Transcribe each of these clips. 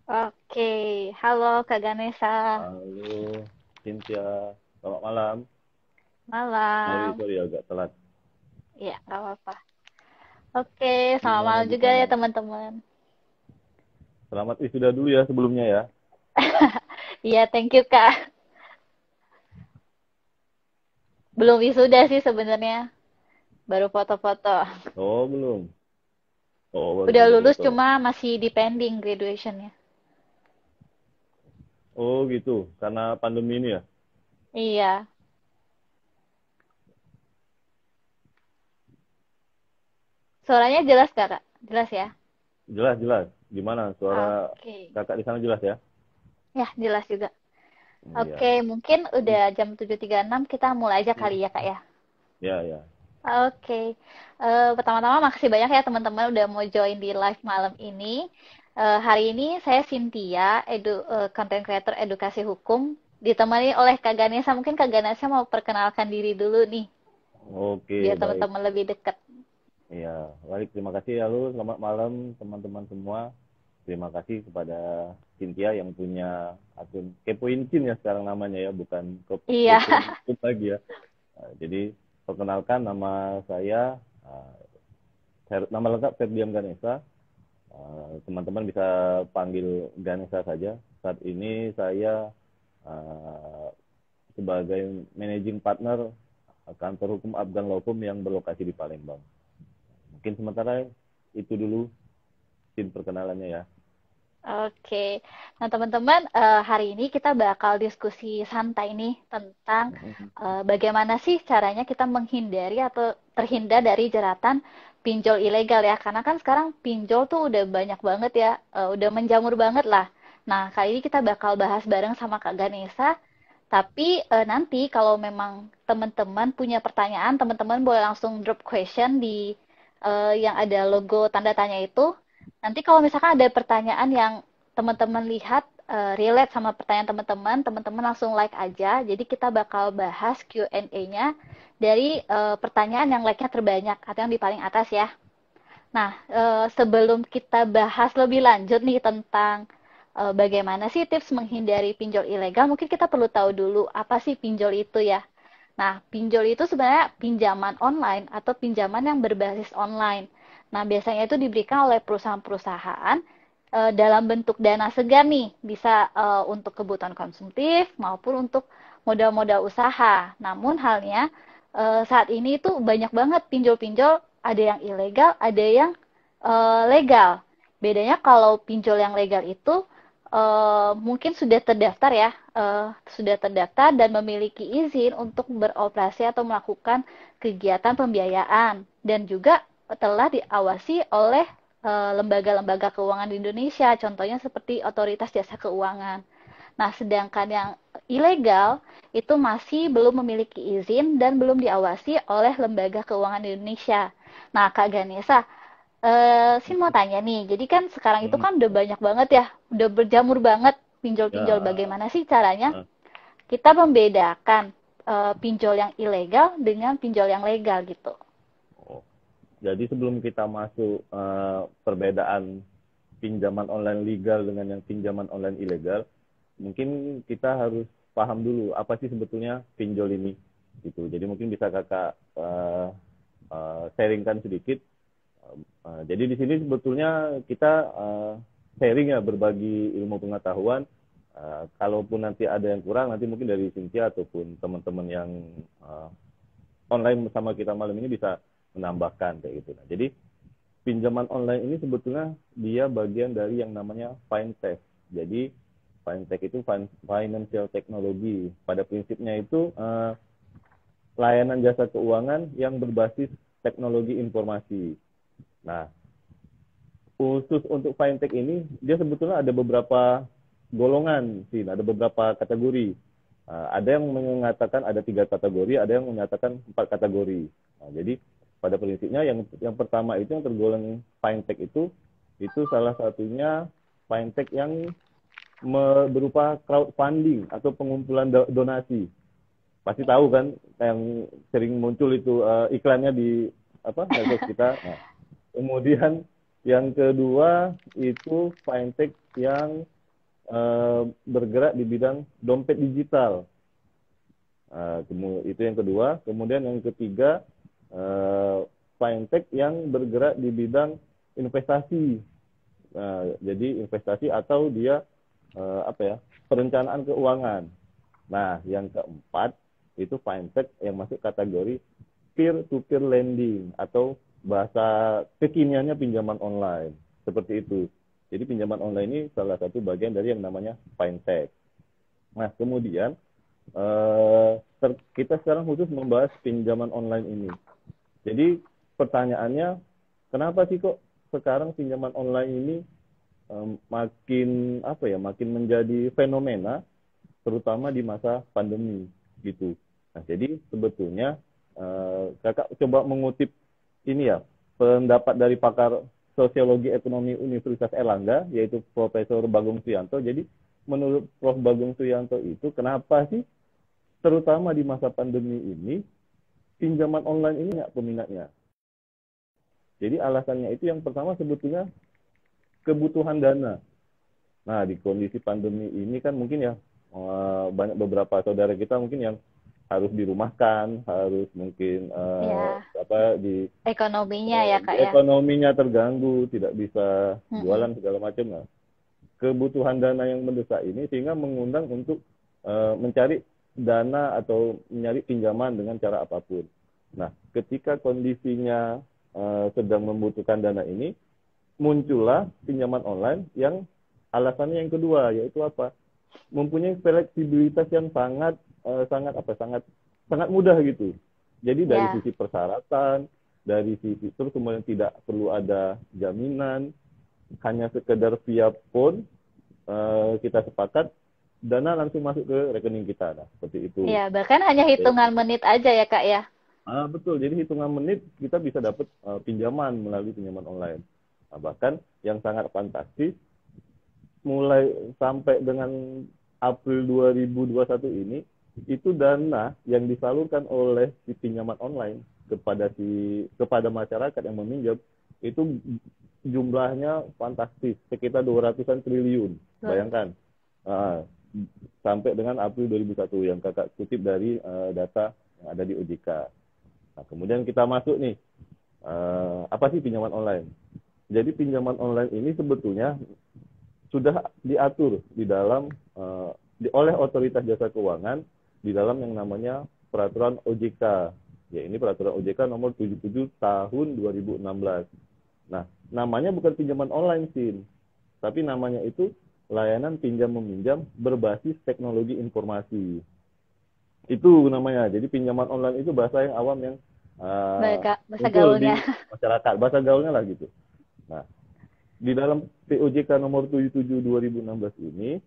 Oke, halo Kak Ganesa. Halo, Cynthia. Selamat malam. Malam. Sorry agak telat. Iya, nggak apa-apa. Oke, selamat Gimana malam di juga sana? ya teman-teman. Selamat wisuda dulu ya sebelumnya ya. Iya, thank you Kak. Belum wisuda sih sebenarnya, baru foto-foto. Oh, belum. Oh, baru Udah lulus foto-foto. cuma masih di pending graduationnya. Oh, gitu. Karena pandemi ini ya. Iya, suaranya jelas gak Kak? Jelas ya? Jelas, jelas. Gimana suara Oke. kakak di sana jelas ya? Ya, jelas juga. Iya. Oke, mungkin udah jam 7.36 kita mulai aja Hmm. kali ya Kak ya. Ya, ya. Oke, pertama-tama makasih banyak ya teman-teman udah mau join di live malam ini. Hari ini saya Cynthia, content creator edukasi hukum, ditemani oleh Kak Ganesha. Mungkin Kak Ganesha mau perkenalkan diri dulu nih, biar Oke, baik. teman-teman lebih dekat. Iya, baik. Terima kasih ya lu. Selamat malam teman-teman semua. Terima kasih kepada Cynthia yang punya akun Kepoin Cin ya sekarang namanya ya, bukan Iya, Kepoin Cin lagi ya. Jadi perkenalkan nama saya, nama lengkap Ferdiam Ganesha. Teman-teman bisa panggil Ganesha saja. Saat ini saya uh, sebagai managing partner kantor hukum Afgan Locum yang berlokasi di Palembang. Mungkin sementara itu dulu tim perkenalannya ya. oke. Nah teman-teman, hari ini kita bakal diskusi santai nih tentang bagaimana sih caranya kita menghindari atau terhindar dari jeratan pinjol ilegal ya. Karena kan sekarang pinjol tuh udah banyak banget ya, udah menjamur banget lah. Nah, kali ini kita bakal bahas bareng sama Kak Ganesa. Tapi nanti kalau memang teman-teman punya pertanyaan, teman-teman boleh langsung drop question di yang ada logo tanda tanya itu. Nanti kalau misalkan ada pertanyaan yang teman-teman lihat relate sama pertanyaan teman-teman, teman-teman langsung like aja. Jadi kita bakal bahas Q&A-nya dari pertanyaan yang like-nya terbanyak atau yang di paling atas ya. Nah, sebelum kita bahas lebih lanjut nih tentang bagaimana sih tips menghindari pinjol ilegal, mungkin kita perlu tahu dulu apa sih pinjol itu ya. Nah, pinjol itu sebenarnya pinjaman online atau pinjaman yang berbasis online. Nah, biasanya itu diberikan oleh perusahaan-perusahaan dalam bentuk dana segar nih, bisa untuk kebutuhan konsumtif maupun untuk modal-modal usaha. Namun halnya saat ini itu banyak banget pinjol-pinjol, ada yang ilegal, ada yang legal. Bedanya kalau pinjol yang legal itu mungkin sudah terdaftar ya, sudah terdaftar dan memiliki izin untuk beroperasi atau melakukan kegiatan pembiayaan dan juga telah diawasi oleh lembaga-lembaga keuangan di Indonesia, contohnya seperti Otoritas Jasa Keuangan. Nah, sedangkan yang ilegal itu masih belum memiliki izin dan belum diawasi oleh lembaga keuangan di Indonesia. Nah, Kak Ganesa, Sin mau tanya nih, jadi kan sekarang itu Hmm. kan udah banyak banget ya, udah berjamur banget pinjol-pinjol. Ya, Bagaimana sih caranya eh, kita membedakan pinjol yang ilegal dengan pinjol yang legal gitu? oh. Jadi sebelum kita masuk perbedaan pinjaman online legal dengan yang pinjaman online ilegal, mungkin kita harus paham dulu apa sih sebetulnya pinjol ini gitu. Jadi mungkin bisa kakak sharingkan sedikit. Jadi di sini sebetulnya kita sharing ya, berbagi ilmu pengetahuan. Kalaupun nanti ada yang kurang, nanti mungkin dari Cynthia ataupun teman-teman yang uh, online bersama kita malam ini bisa menambahkan kayak gitu. Nah, jadi pinjaman online ini sebetulnya dia bagian dari yang namanya fintech. Jadi fintech itu financial technology. Pada prinsipnya itu layanan jasa keuangan yang berbasis teknologi informasi. Nah, khusus untuk fintech ini dia sebetulnya ada beberapa golongan sih, ada beberapa kategori. Ada yang mengatakan ada 3 kategori, ada yang menyatakan 4 kategori. Nah, jadi pada prinsipnya yang pertama itu yang tergolong fintech itu salah satunya fintech yang berupa crowdfunding atau pengumpulan donasi. Pasti tahu kan yang sering muncul itu iklannya di apa medsos kita. Nah, kemudian yang kedua itu fintech yang bergerak di bidang dompet digital. Itu yang kedua. Kemudian yang ketiga, fintech yang bergerak di bidang investasi. Jadi investasi atau dia perencanaan keuangan. Nah, yang keempat itu fintech yang masuk kategori peer-to-peer lending atau bahasa kekiniannya pinjaman online. Seperti itu. Jadi pinjaman online ini salah satu bagian dari yang namanya fintech. Nah, kemudian kita sekarang khusus membahas pinjaman online ini. Jadi pertanyaannya, kenapa sih kok sekarang pinjaman online ini makin menjadi fenomena, terutama di masa pandemi gitu. Nah, jadi sebetulnya kakak coba mengutip ini ya, pendapat dari pakar sosiologi ekonomi Universitas Erlangga, yaitu Profesor Bagong Suyanto. Jadi menurut Prof. Bagong Suyanto itu, kenapa sih terutama di masa pandemi ini pinjaman online ini banyak peminatnya? Jadi alasannya itu yang pertama sebetulnya kebutuhan dana. Nah, di kondisi pandemi ini kan mungkin ya banyak beberapa saudara kita mungkin yang harus dirumahkan, harus mungkin di ekonominya ya Kak ya. Ekonominya terganggu, tidak bisa jualan segala macam. Nah, kebutuhan dana yang mendesak ini sehingga mengundang untuk mencari dana atau mencari pinjaman dengan cara apapun. Nah, ketika kondisinya sedang membutuhkan dana ini, muncullah pinjaman online yang alasannya yang kedua, yaitu apa? Mempunyai fleksibilitas yang sangat mudah gitu. Jadi dari sisi persyaratan, dari sisi terus kemudian tidak perlu ada jaminan, hanya sekedar via phone kita sepakat, dana langsung masuk ke rekening kita. Nah, seperti itu. Iya, bahkan hanya hitungan menit aja ya Kak ya. Betul, jadi hitungan menit kita bisa dapat pinjaman melalui pinjaman online. Nah, bahkan yang sangat fantastis, mulai sampai dengan April 2021 ini, itu dana yang disalurkan oleh si pinjaman online kepada masyarakat yang meminjam, itu jumlahnya fantastis, sekitar 200-an triliun. Bayangkan. Sampai dengan April 2021 yang kakak kutip dari data yang ada di OJK. Nah, kemudian kita masuk nih, apa sih pinjaman online? Jadi pinjaman online ini sebetulnya sudah diatur di dalam oleh Otoritas Jasa Keuangan di dalam yang namanya Peraturan OJK. Ya, ini Peraturan OJK nomor 77 tahun 2016. Nah, namanya bukan pinjaman online, Sin. Tapi namanya itu layanan pinjam-meminjam berbasis teknologi informasi. Itu namanya. Jadi pinjaman online itu bahasa yang awam yang bahasa gaulnya di masyarakat, bahasa gaulnya lah gitu. Nah, di dalam POJK nomor 77 2016 ini,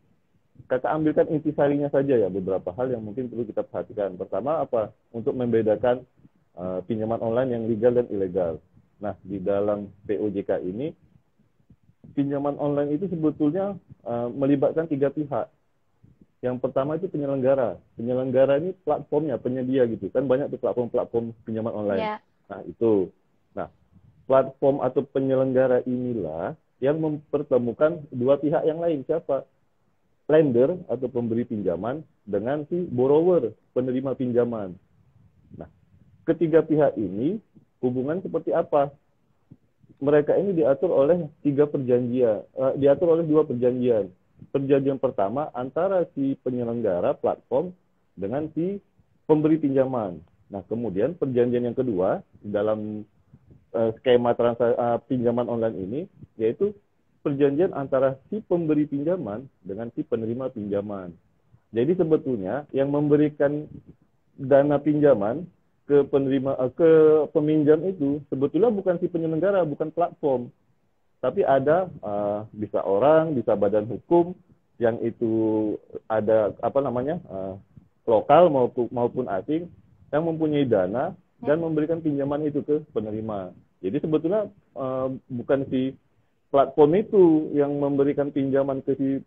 kakak ambilkan intisarinya saja ya, beberapa hal yang mungkin perlu kita perhatikan. Pertama apa? Untuk membedakan pinjaman online yang legal dan ilegal. Nah, di dalam POJK ini, pinjaman online itu sebetulnya melibatkan 3 pihak. Yang pertama itu penyelenggara. Penyelenggara ini platformnya, penyedia gitu. Kan banyak tuh platform pinjaman online. Yeah. Nah, itu. Nah, platform atau penyelenggara inilah yang mempertemukan 2 pihak yang lain. Siapa? Lender atau pemberi pinjaman dengan si borrower, penerima pinjaman. Nah, ketiga pihak ini hubungan seperti apa? Mereka ini diatur oleh 2 perjanjian. Perjanjian pertama antara si penyelenggara platform dengan si pemberi pinjaman. Nah, kemudian perjanjian yang kedua dalam skema pinjaman online ini, yaitu perjanjian antara si pemberi pinjaman dengan si penerima pinjaman. Jadi sebetulnya yang memberikan dana pinjaman ke peminjam itu sebetulnya bukan si penyelenggara, bukan platform, tapi ada bisa orang, bisa badan hukum yang itu ada lokal maupun asing yang mempunyai dana dan memberikan pinjaman itu ke penerima. Jadi sebetulnya bukan si platform itu yang memberikan pinjaman ke si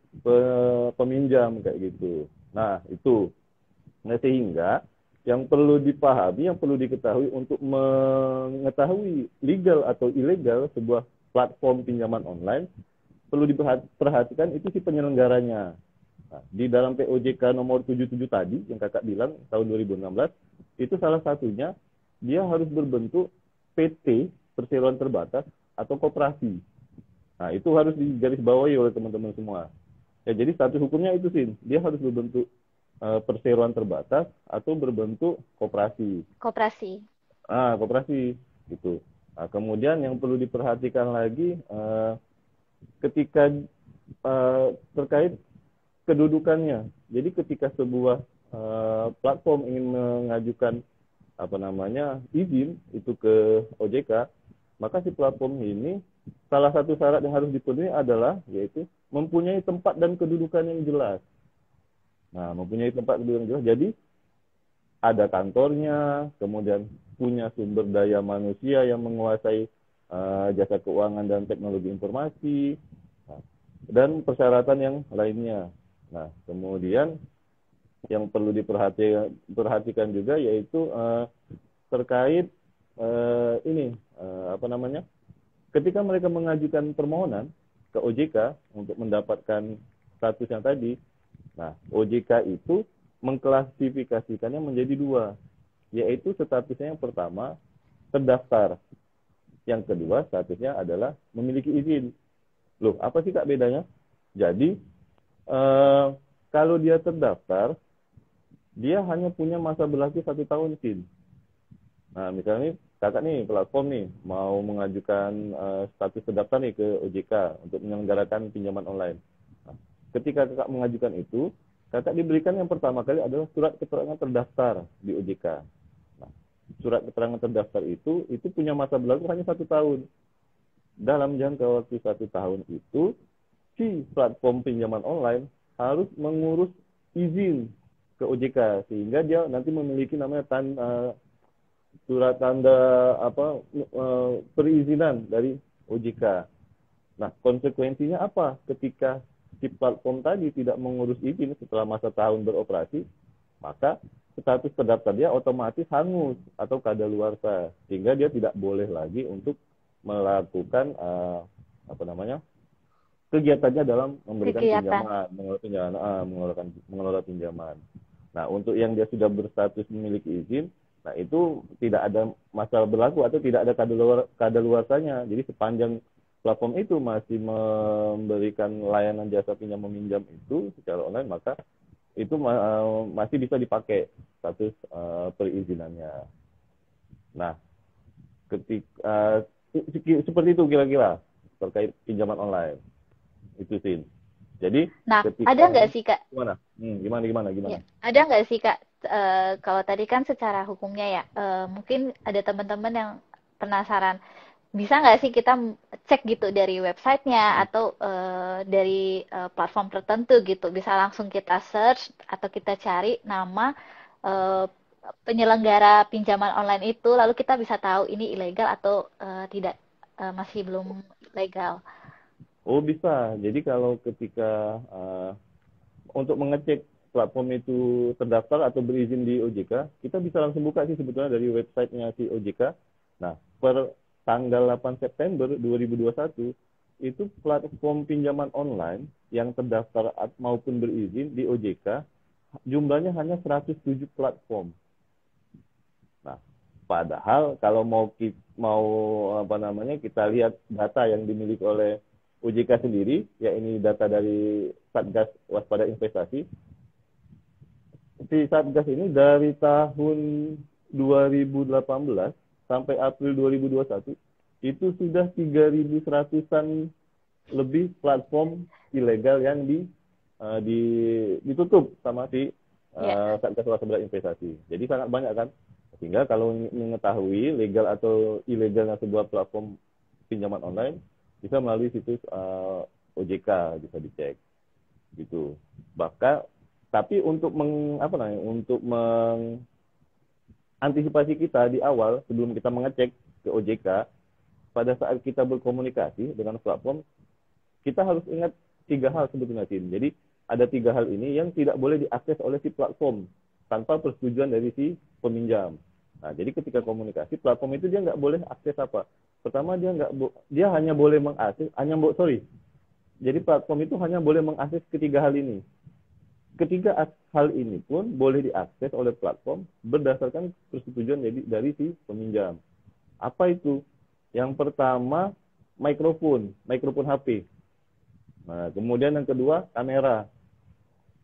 peminjam kayak gitu. Nah, itu. Nah, sehingga yang perlu dipahami, yang perlu diketahui untuk mengetahui legal atau ilegal sebuah platform pinjaman online, perlu diperhatikan itu si penyelenggaranya. Nah, di dalam POJK nomor 77 tadi yang kakak bilang tahun 2016 itu salah satunya dia harus berbentuk PT perseroan terbatas atau koperasi. Nah, itu harus digarisbawahi oleh teman-teman semua. Ya, jadi status hukumnya itu sih, dia harus berbentuk perseroan terbatas atau berbentuk koperasi. Koperasi. Koperasi gitu. Nah, kemudian yang perlu diperhatikan lagi ketika terkait kedudukannya. Jadi ketika sebuah platform ingin mengajukan izin itu ke OJK, maka si platform ini salah satu syarat yang harus dipenuhi adalah yaitu mempunyai tempat dan kedudukan yang jelas. Nah, mempunyai tempat dan kedudukan yang jelas. Jadi ada kantornya, kemudian punya sumber daya manusia yang menguasai jasa keuangan dan teknologi informasi, dan persyaratan yang lainnya. Nah, kemudian yang perlu diperhatikan juga yaitu terkait ketika mereka mengajukan permohonan ke OJK untuk mendapatkan status yang tadi, nah OJK itu mengklasifikasikannya menjadi dua, yaitu statusnya yang pertama terdaftar, yang kedua statusnya adalah memiliki izin. Loh, apa sih Kak bedanya? Jadi, kalau dia terdaftar, dia hanya punya masa berlaku 1 tahun, Sin. Nah, misalnya kakak nih, platform nih, mau mengajukan status terdaftar nih ke OJK untuk menyelenggarakan pinjaman online. Nah, ketika kakak mengajukan itu, kakak diberikan yang pertama kali adalah surat keterangan terdaftar di OJK. Nah, surat keterangan terdaftar itu punya masa berlaku hanya 1 tahun. Dalam jangka waktu 1 tahun itu, si platform pinjaman online harus mengurus izin ke OJK, sehingga dia nanti memiliki namanya surat tanda perizinan dari OJK. Nah, konsekuensinya apa? Ketika si platform tadi tidak mengurus izin setelah masa tahun beroperasi, maka status terdaftar dia otomatis hangus atau kadaluarsa, sehingga dia tidak boleh lagi untuk melakukan kegiatannya dalam memberikan pinjaman, mengelola pinjaman. Nah, untuk yang dia sudah berstatus memiliki izin, nah itu tidak ada masalah berlaku atau tidak ada kadaluarsanya. Jadi sepanjang platform itu masih memberikan layanan jasa pinjam meminjam itu secara online, maka itu masih bisa dipakai status perizinannya. Nah, ketika seperti itu kira-kira terkait pinjaman online itu sih. Jadi Nah, ada nggak sih Kak? Gimana? Ya, ada nggak sih Kak? Kalau tadi kan secara hukumnya ya, mungkin ada teman-teman yang penasaran, bisa nggak sih kita cek gitu dari websitenya atau dari platform tertentu gitu, bisa langsung kita search atau kita cari nama eh, penyelenggara pinjaman online itu, lalu kita bisa tahu ini ilegal atau tidak, masih belum legal. Oh, bisa. Jadi kalau ketika untuk mengecek platform itu terdaftar atau berizin di OJK, kita bisa langsung buka sih sebetulnya dari websitenya si OJK. Nah, per tanggal 8 September 2021, itu platform pinjaman online yang terdaftar maupun berizin di OJK, jumlahnya hanya 107 platform. Nah, padahal kalau kita lihat data yang dimiliki oleh OJK sendiri, ya ini data dari Satgas Waspada Investasi. Si Satgas ini dari tahun 2018 sampai April 2021 itu sudah 3.100-an lebih platform ilegal yang ditutup sama si Satgas Waspada Investasi. Jadi sangat banyak kan. Sehingga kalau mengetahui legal atau ilegalnya sebuah platform pinjaman online, bisa melalui situs OJK, bisa dicek gitu. Tapi untuk mengantisipasi kita di awal sebelum kita mengecek ke OJK, pada saat kita berkomunikasi dengan platform, kita harus ingat 3 hal sebetulnya, Tim. Jadi ada 3 hal ini yang tidak boleh diakses oleh si platform tanpa persetujuan dari si peminjam. Nah, jadi ketika komunikasi, platform itu dia nggak boleh akses apa? Pertama, dia hanya boleh mengakses, Jadi platform itu hanya boleh mengakses ketiga hal ini. Ketiga hal ini pun boleh diakses oleh platform berdasarkan persetujuan dari si peminjam. Apa itu? Yang pertama, mikrofon HP. Nah, kemudian yang kedua, kamera.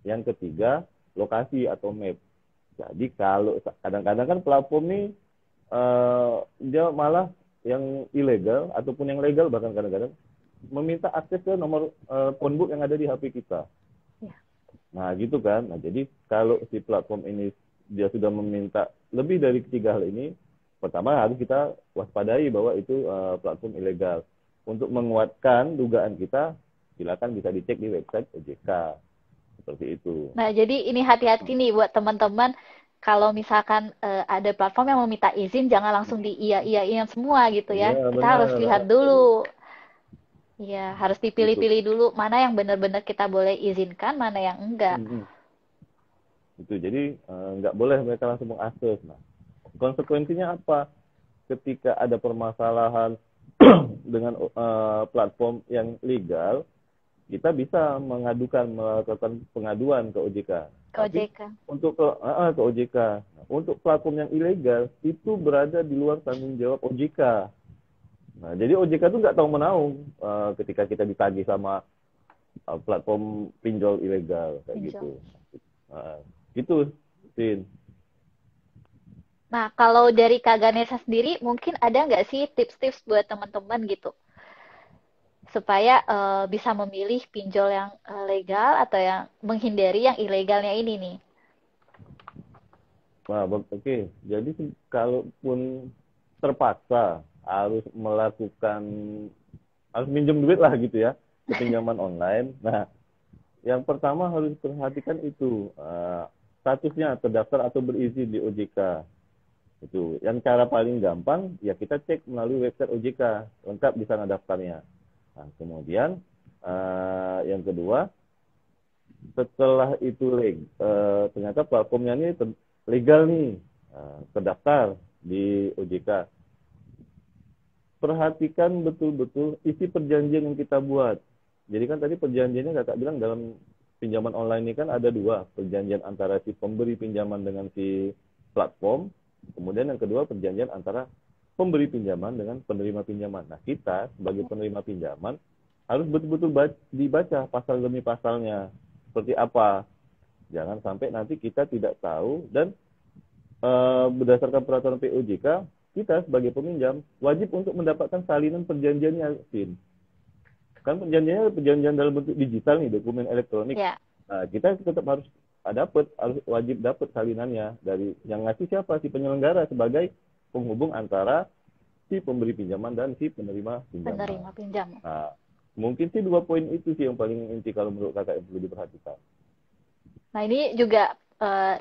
Yang ketiga, lokasi atau map. Jadi kalau kadang-kadang kan platform ini dia malah yang ilegal ataupun yang legal bahkan kadang-kadang meminta akses ke nomor phone book yang ada di HP kita. Ya. Nah, gitu kan. Nah, jadi kalau si platform ini dia sudah meminta lebih dari ketiga hal ini, pertama harus kita waspadai bahwa itu platform ilegal. Untuk menguatkan dugaan kita, silakan bisa dicek di website OJK. Seperti itu. Nah, jadi ini hati-hati nih buat teman-teman kalau misalkan ada platform yang meminta izin, jangan langsung di iya-iyain semua gitu Iya, ya. Kita harus benar. lihat Jadi, dulu. Iya, harus itu. dipilih-pilih dulu mana yang benar-benar kita boleh izinkan, mana yang enggak. Itu. Jadi nggak boleh mereka langsung mengakses. Nah, konsekuensinya apa? Ketika ada permasalahan dengan platform yang legal, kita bisa melakukan pengaduan ke OJK. Ke Tapi OJK. untuk ke OJK, nah, untuk platform yang ilegal itu berada di luar tanggung jawab OJK. Nah, jadi OJK itu nggak tahu menaung ketika kita ditagih sama platform pinjol ilegal kayak Pinjol. gitu. Gitu, Sin. Nah, kalau dari Kak Ganesha sendiri, mungkin ada nggak sih tips-tips buat teman-teman gitu? Supaya bisa memilih pinjol yang legal atau yang menghindari yang ilegalnya ini nih. Nah, oke. Jadi kalaupun terpaksa harus minjem duit lah gitu ya, ke pinjaman online. Nah, yang pertama harus perhatikan itu statusnya terdaftar atau berizin di OJK. Itu. Yang cara paling gampang ya kita cek melalui website OJK, lengkap di sana daftarnya. Nah, kemudian yang kedua, setelah itu ternyata platformnya ini legal nih, terdaftar di OJK. Perhatikan betul-betul isi perjanjian yang kita buat. Jadi kan tadi perjanjiannya kakak bilang dalam pinjaman online ini kan ada dua, perjanjian antara si pemberi pinjaman dengan si platform, kemudian yang kedua perjanjian antara pemberi pinjaman dengan penerima pinjaman. Nah, kita sebagai penerima pinjaman harus betul-betul dibaca pasal demi pasalnya. Seperti apa? Jangan sampai nanti kita tidak tahu dan berdasarkan peraturan POJK, kita sebagai peminjam wajib untuk mendapatkan salinan perjanjiannya, Sin. Kan perjanjian dalam bentuk digital nih, dokumen elektronik. Ya. Nah, kita tetap harus wajib dapat salinannya dari yang ngasih siapa, si penyelenggara sebagai penghubung antara si pemberi pinjaman dan si penerima pinjaman. Penerima pinjaman. Nah, mungkin sih 2 poin itu sih yang paling inti kalau menurut kakak yang perlu diperhatikan. Nah, ini juga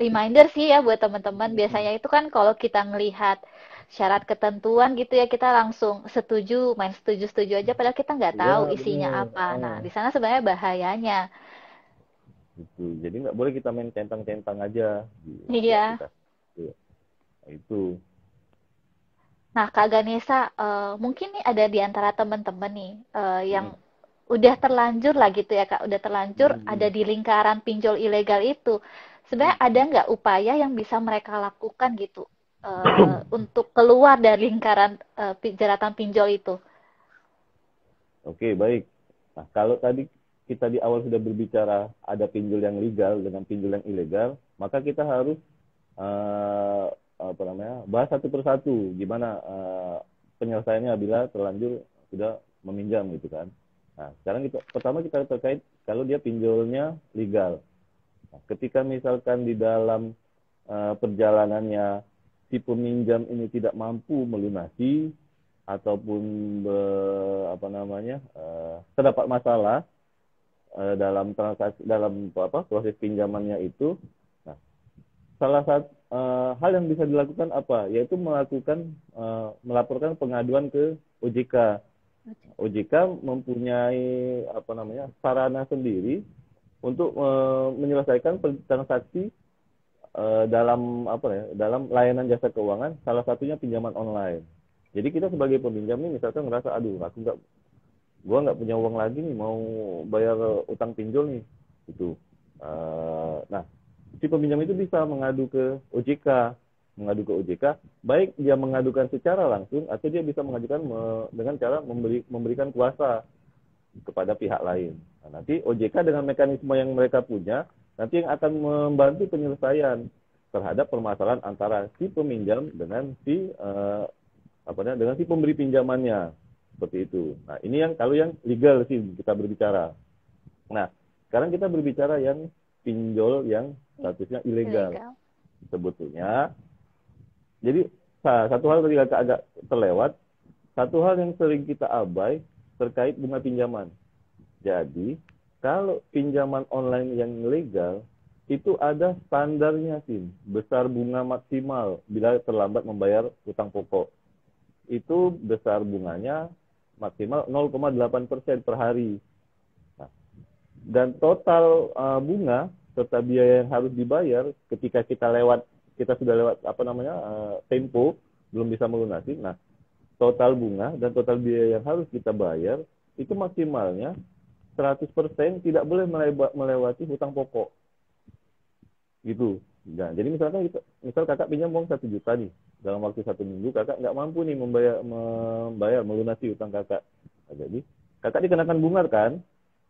reminder sih ya buat teman-teman. Biasanya itu kan kalau kita ngelihat syarat ketentuan gitu ya, kita langsung setuju, main setuju-setuju aja, padahal kita nggak Ya, tahu isinya benar. apa. Nah, di sana sebenarnya bahayanya. Gitu. Jadi nggak boleh kita main centang-centang aja di Iya. aplikasi. Nah, itu. Nah, Kak Ganesha, mungkin nih ada di antara teman-teman nih yang udah terlanjur lah gitu ya Kak, udah terlanjur ada di lingkaran pinjol ilegal itu. Sebenarnya ada nggak upaya yang bisa mereka lakukan gitu untuk keluar dari lingkaran jeratan pinjol itu? Oke, baik. Nah, kalau tadi kita di awal sudah berbicara ada pinjol yang legal dengan pinjol yang ilegal, maka kita harus bahas satu persatu gimana penyelesaiannya bila terlanjur sudah meminjam gitu kan. Nah, sekarang pertama kita terkait kalau dia pinjolnya legal. Nah, ketika misalkan di dalam perjalanannya si peminjam ini tidak mampu melunasi ataupun terdapat masalah dalam transaksi proses pinjamannya itu. Nah, salah satu hal yang bisa dilakukan apa? Yaitu melaporkan pengaduan ke OJK. OJK mempunyai sarana sendiri untuk menyelesaikan transaksi dalam layanan jasa keuangan, salah satunya pinjaman online. Jadi kita sebagai peminjam ini misalkan ngerasa, aduh aku gua nggak punya uang lagi nih, mau bayar utang pinjol nih, itu. Nah, si peminjam itu bisa mengadu ke OJK, baik dia mengadukan secara langsung atau dia bisa mengajukan dengan cara memberikan kuasa kepada pihak lain. Nah, nanti OJK dengan mekanisme yang mereka punya, nanti yang akan membantu penyelesaian terhadap permasalahan antara si peminjam dengan si dengan si pemberi pinjamannya, seperti itu. Nah, ini yang kalau yang legal sih kita berbicara. Nah, sekarang kita berbicara yang pinjol yang statusnya ilegal. Sebetulnya, jadi satu hal tadi agak terlewat, satu hal yang sering kita abai terkait bunga pinjaman. Jadi, kalau pinjaman online yang legal, itu ada standarnya sih, besar bunga maksimal bila terlambat membayar utang pokok. Itu besar bunganya maksimal 0,8% per hari. Nah, dan total bunga serta biaya yang harus dibayar ketika kita sudah lewat tempo belum bisa melunasi. Nah, total bunga dan total biaya yang harus kita bayar itu maksimalnya 100% tidak boleh melewati hutang pokok. Gitu. Nah, jadi misal kakak pinjam uang 1 juta nih, dalam waktu 1 minggu kakak nggak mampu nih membayar melunasi utang kakak. Nah, jadi kakak dikenakan bunga kan,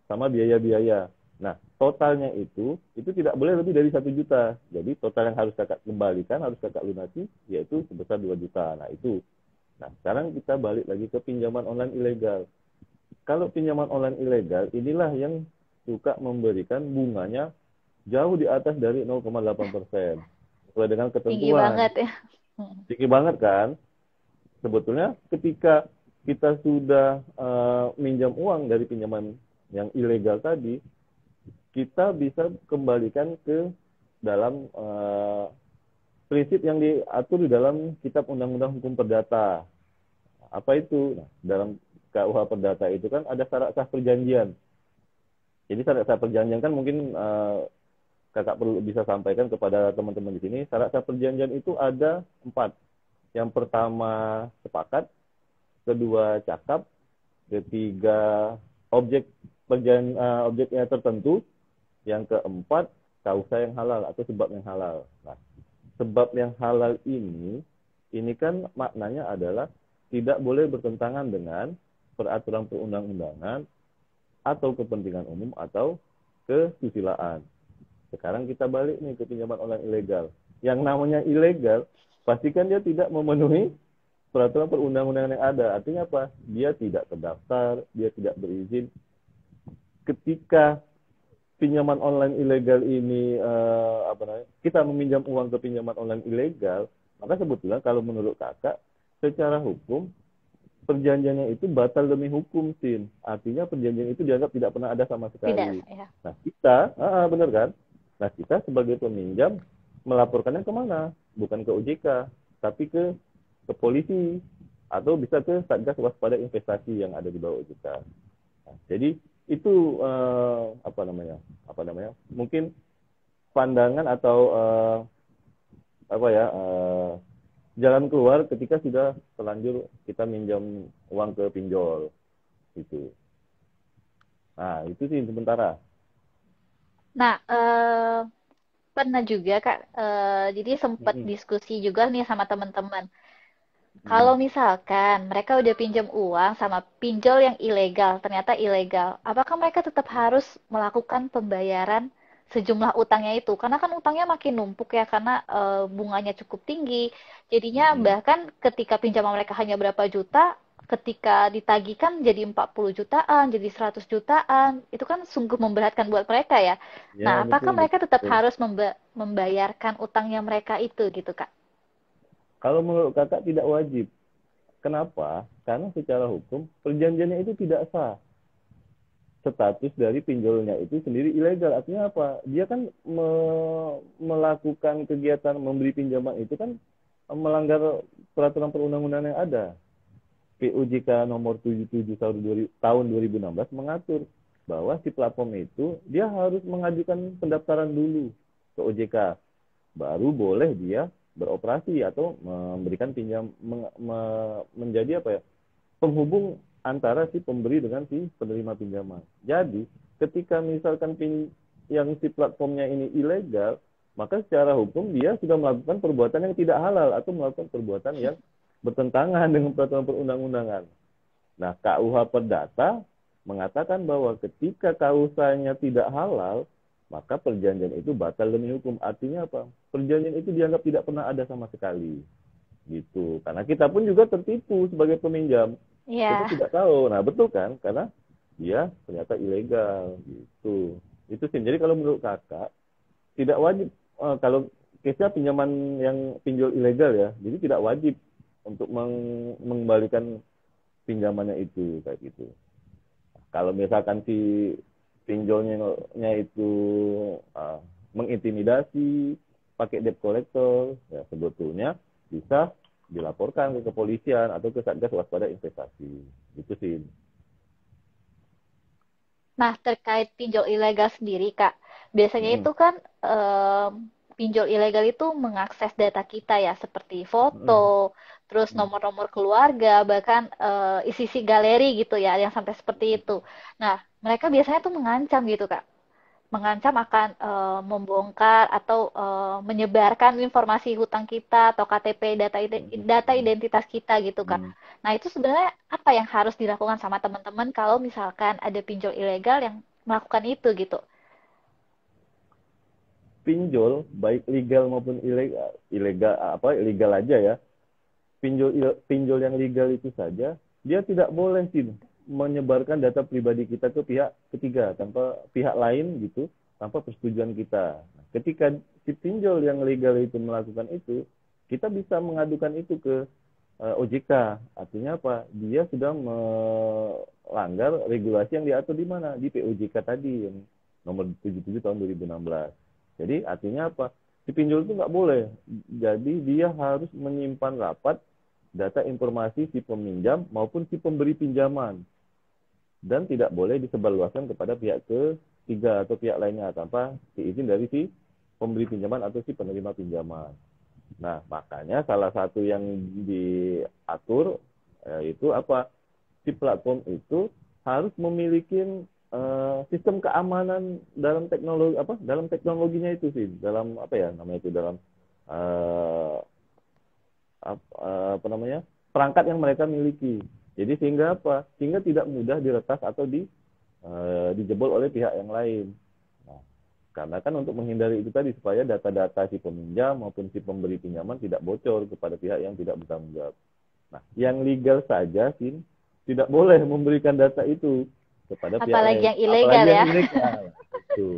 sama biaya-biaya. Nah, totalnya itu tidak boleh lebih dari 1 juta. Jadi total yang harus kakak kembalikan, harus kakak lunasi, yaitu sebesar 2 juta. Nah, itu. Nah, sekarang kita balik lagi ke pinjaman online ilegal. Kalau pinjaman online ilegal, inilah yang suka memberikan bunganya jauh di atas dari 0,8%. Sesuai dengan Tinggi ketentuan. banget ya. Tinggi banget kan? Sebetulnya ketika kita sudah minjam uang dari pinjaman yang ilegal tadi, kita bisa kembalikan ke dalam prinsip yang diatur di dalam Kitab Undang-Undang Hukum Perdata. Apa itu? Nah, dalam KUH Perdata itu kan ada syarat sah perjanjian. Jadi syarat sah perjanjian kan mungkin kakak perlu bisa sampaikan kepada teman-teman di sini. Syarat sah perjanjian itu ada 4. Yang pertama sepakat, kedua cakap, ketiga objeknya tertentu, yang keempat kausa yang halal atau sebab yang halal. Nah, sebab yang halal ini kan maknanya adalah tidak boleh bertentangan dengan peraturan perundang-undangan atau kepentingan umum atau kesusilaan. Sekarang kita balik nih ke pinjaman online ilegal. Yang namanya ilegal, pastikan dia tidak memenuhi peraturan perundang-undangan yang ada. Artinya apa? Dia tidak terdaftar, dia tidak berizin. Ketika pinjaman online ilegal ini kita meminjam uang ke pinjaman online ilegal, maka sebetulnya kalau menurut kakak, secara hukum perjanjiannya itu batal demi hukum, Sin. Artinya perjanjian itu dianggap tidak pernah ada sama sekali. Tidak, ya. Nah, benar kan? Nah, kita sebagai peminjam melaporkannya kemana? Bukan ke OJK, tapi ke polisi atau bisa ke Satgas Waspada Investasi yang ada di bawah OJK. Nah, jadi itu mungkin pandangan atau jalan keluar ketika sudah terlanjur kita minjam uang ke pinjol itu. Nah, itu sih sementara. Nah, pernah juga Kak, jadi sempat diskusi juga nih sama teman-teman. Kalau misalkan mereka udah pinjam uang sama pinjol yang ilegal, ternyata ilegal, apakah mereka tetap harus melakukan pembayaran sejumlah utangnya itu? Karena kan utangnya makin numpuk ya, karena bunganya cukup tinggi. Jadinya bahkan ketika pinjaman mereka hanya berapa juta, ketika ditagihkan jadi 40 jutaan, jadi 100 jutaan, itu kan sungguh memberatkan buat mereka ya. Ya, Nah, apakah betul, mereka tetap betul. harus membayarkan utangnya mereka itu gitu, Kak? Kalau menurut kakak tidak wajib. Kenapa? Karena secara hukum perjanjiannya itu tidak sah. Status dari pinjolnya itu sendiri ilegal. Artinya apa? Dia kan melakukan kegiatan memberi pinjaman itu kan melanggar peraturan perundang-undangan yang ada. PUJK nomor 77 tahun 2016 mengatur bahwa si platform itu dia harus mengajukan pendaftaran dulu ke OJK. Baru boleh dia beroperasi atau memberikan menjadi penghubung antara si pemberi dengan si penerima pinjaman. Jadi, ketika misalkan yang si platformnya ini ilegal, maka secara hukum dia sudah melakukan perbuatan yang tidak halal atau melakukan perbuatan yang bertentangan dengan peraturan perundang-undangan. Nah, KUH Perdata mengatakan bahwa ketika KUH-nya tidak halal, maka perjanjian itu batal demi hukum. Artinya apa? Perjanjian itu dianggap tidak pernah ada sama sekali. Gitu. Karena kita pun juga tertipu sebagai peminjam. Kita Iya. tidak tahu. Nah, betul kan? Karena dia ternyata ilegal. Gitu. Itu sih. Jadi kalau menurut kakak, tidak wajib. Kalau case-nya pinjaman yang pinjol ilegal ya, jadi tidak wajib untuk mengembalikan pinjamannya itu. Kayak gitu. Kalau misalkan si pinjolnya itu mengintimidasi, pakai debt collector, ya sebetulnya bisa dilaporkan ke kepolisian atau ke Satgas Waspada Investasi. Gitu sih. Nah, terkait pinjol ilegal sendiri, Kak, biasanya Mm-mm. itu kan pinjol ilegal itu mengakses data kita ya, seperti Mm-mm. foto, terus Mm-mm. nomor-nomor keluarga, bahkan isi-isi galeri gitu ya, yang sampai seperti itu. Nah, mereka biasanya tuh mengancam gitu, Kak. Mengancam akan membongkar atau menyebarkan informasi hutang kita atau KTP data identitas kita gitu Kak. Mm-mm. Nah, itu sebenarnya apa yang harus dilakukan sama teman-teman kalau misalkan ada pinjol ilegal yang melakukan itu gitu? Pinjol baik legal maupun ilegal, legal aja ya. Pinjol yang legal itu saja dia tidak boleh sih menyebarkan data pribadi kita ke pihak ketiga tanpa pihak lain gitu, tanpa persetujuan kita. Nah, ketika si pinjol yang legal itu melakukan itu, kita bisa mengadukan itu ke OJK. Artinya apa? Dia sudah melanggar regulasi yang diatur di mana? Di POJK tadi yang nomor 77 tahun 2016. Jadi artinya apa? Si pinjol itu nggak boleh. Jadi dia harus menyimpan rapat data informasi si peminjam maupun si pemberi pinjaman dan tidak boleh disebarluaskan kepada pihak ketiga atau pihak lainnya tanpa diizin dari si pemberi pinjaman atau si penerima pinjaman. Nah, makanya salah satu yang diatur itu apa? Si platform itu harus memiliki sistem keamanan dalam teknologi dalam teknologinya itu sih, dalam apa ya namanya itu, dalam uh, apa namanya, perangkat yang mereka miliki. Jadi sehingga apa? Sehingga tidak mudah diretas atau dijebol oleh pihak yang lain. Nah, karena kan untuk menghindari itu tadi supaya data-data si peminjam maupun si pemberi pinjaman tidak bocor kepada pihak yang tidak bertanggung jawab. Nah, yang legal saja sih tidak boleh memberikan data itu kepada pihak Apalagi lain, yang apalagi ilegal yang ya. ilegal. Itu.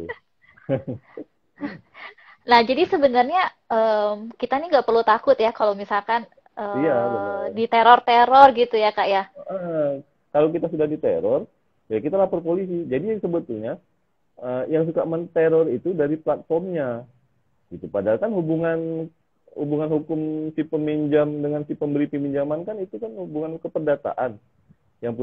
Nah, jadi sebenarnya kita nih nggak perlu takut ya kalau misalkan Iya, benar. diteror-teror gitu ya, Kak ya. Kalau kita sudah diteror, ya kita lapor polisi. Jadi sebetulnya yang suka menteror itu dari platformnya gitu. Padahal kan hubungan hubungan hukum si peminjam dengan si pemberi pinjaman kan itu kan hubungan keperdataan. Yang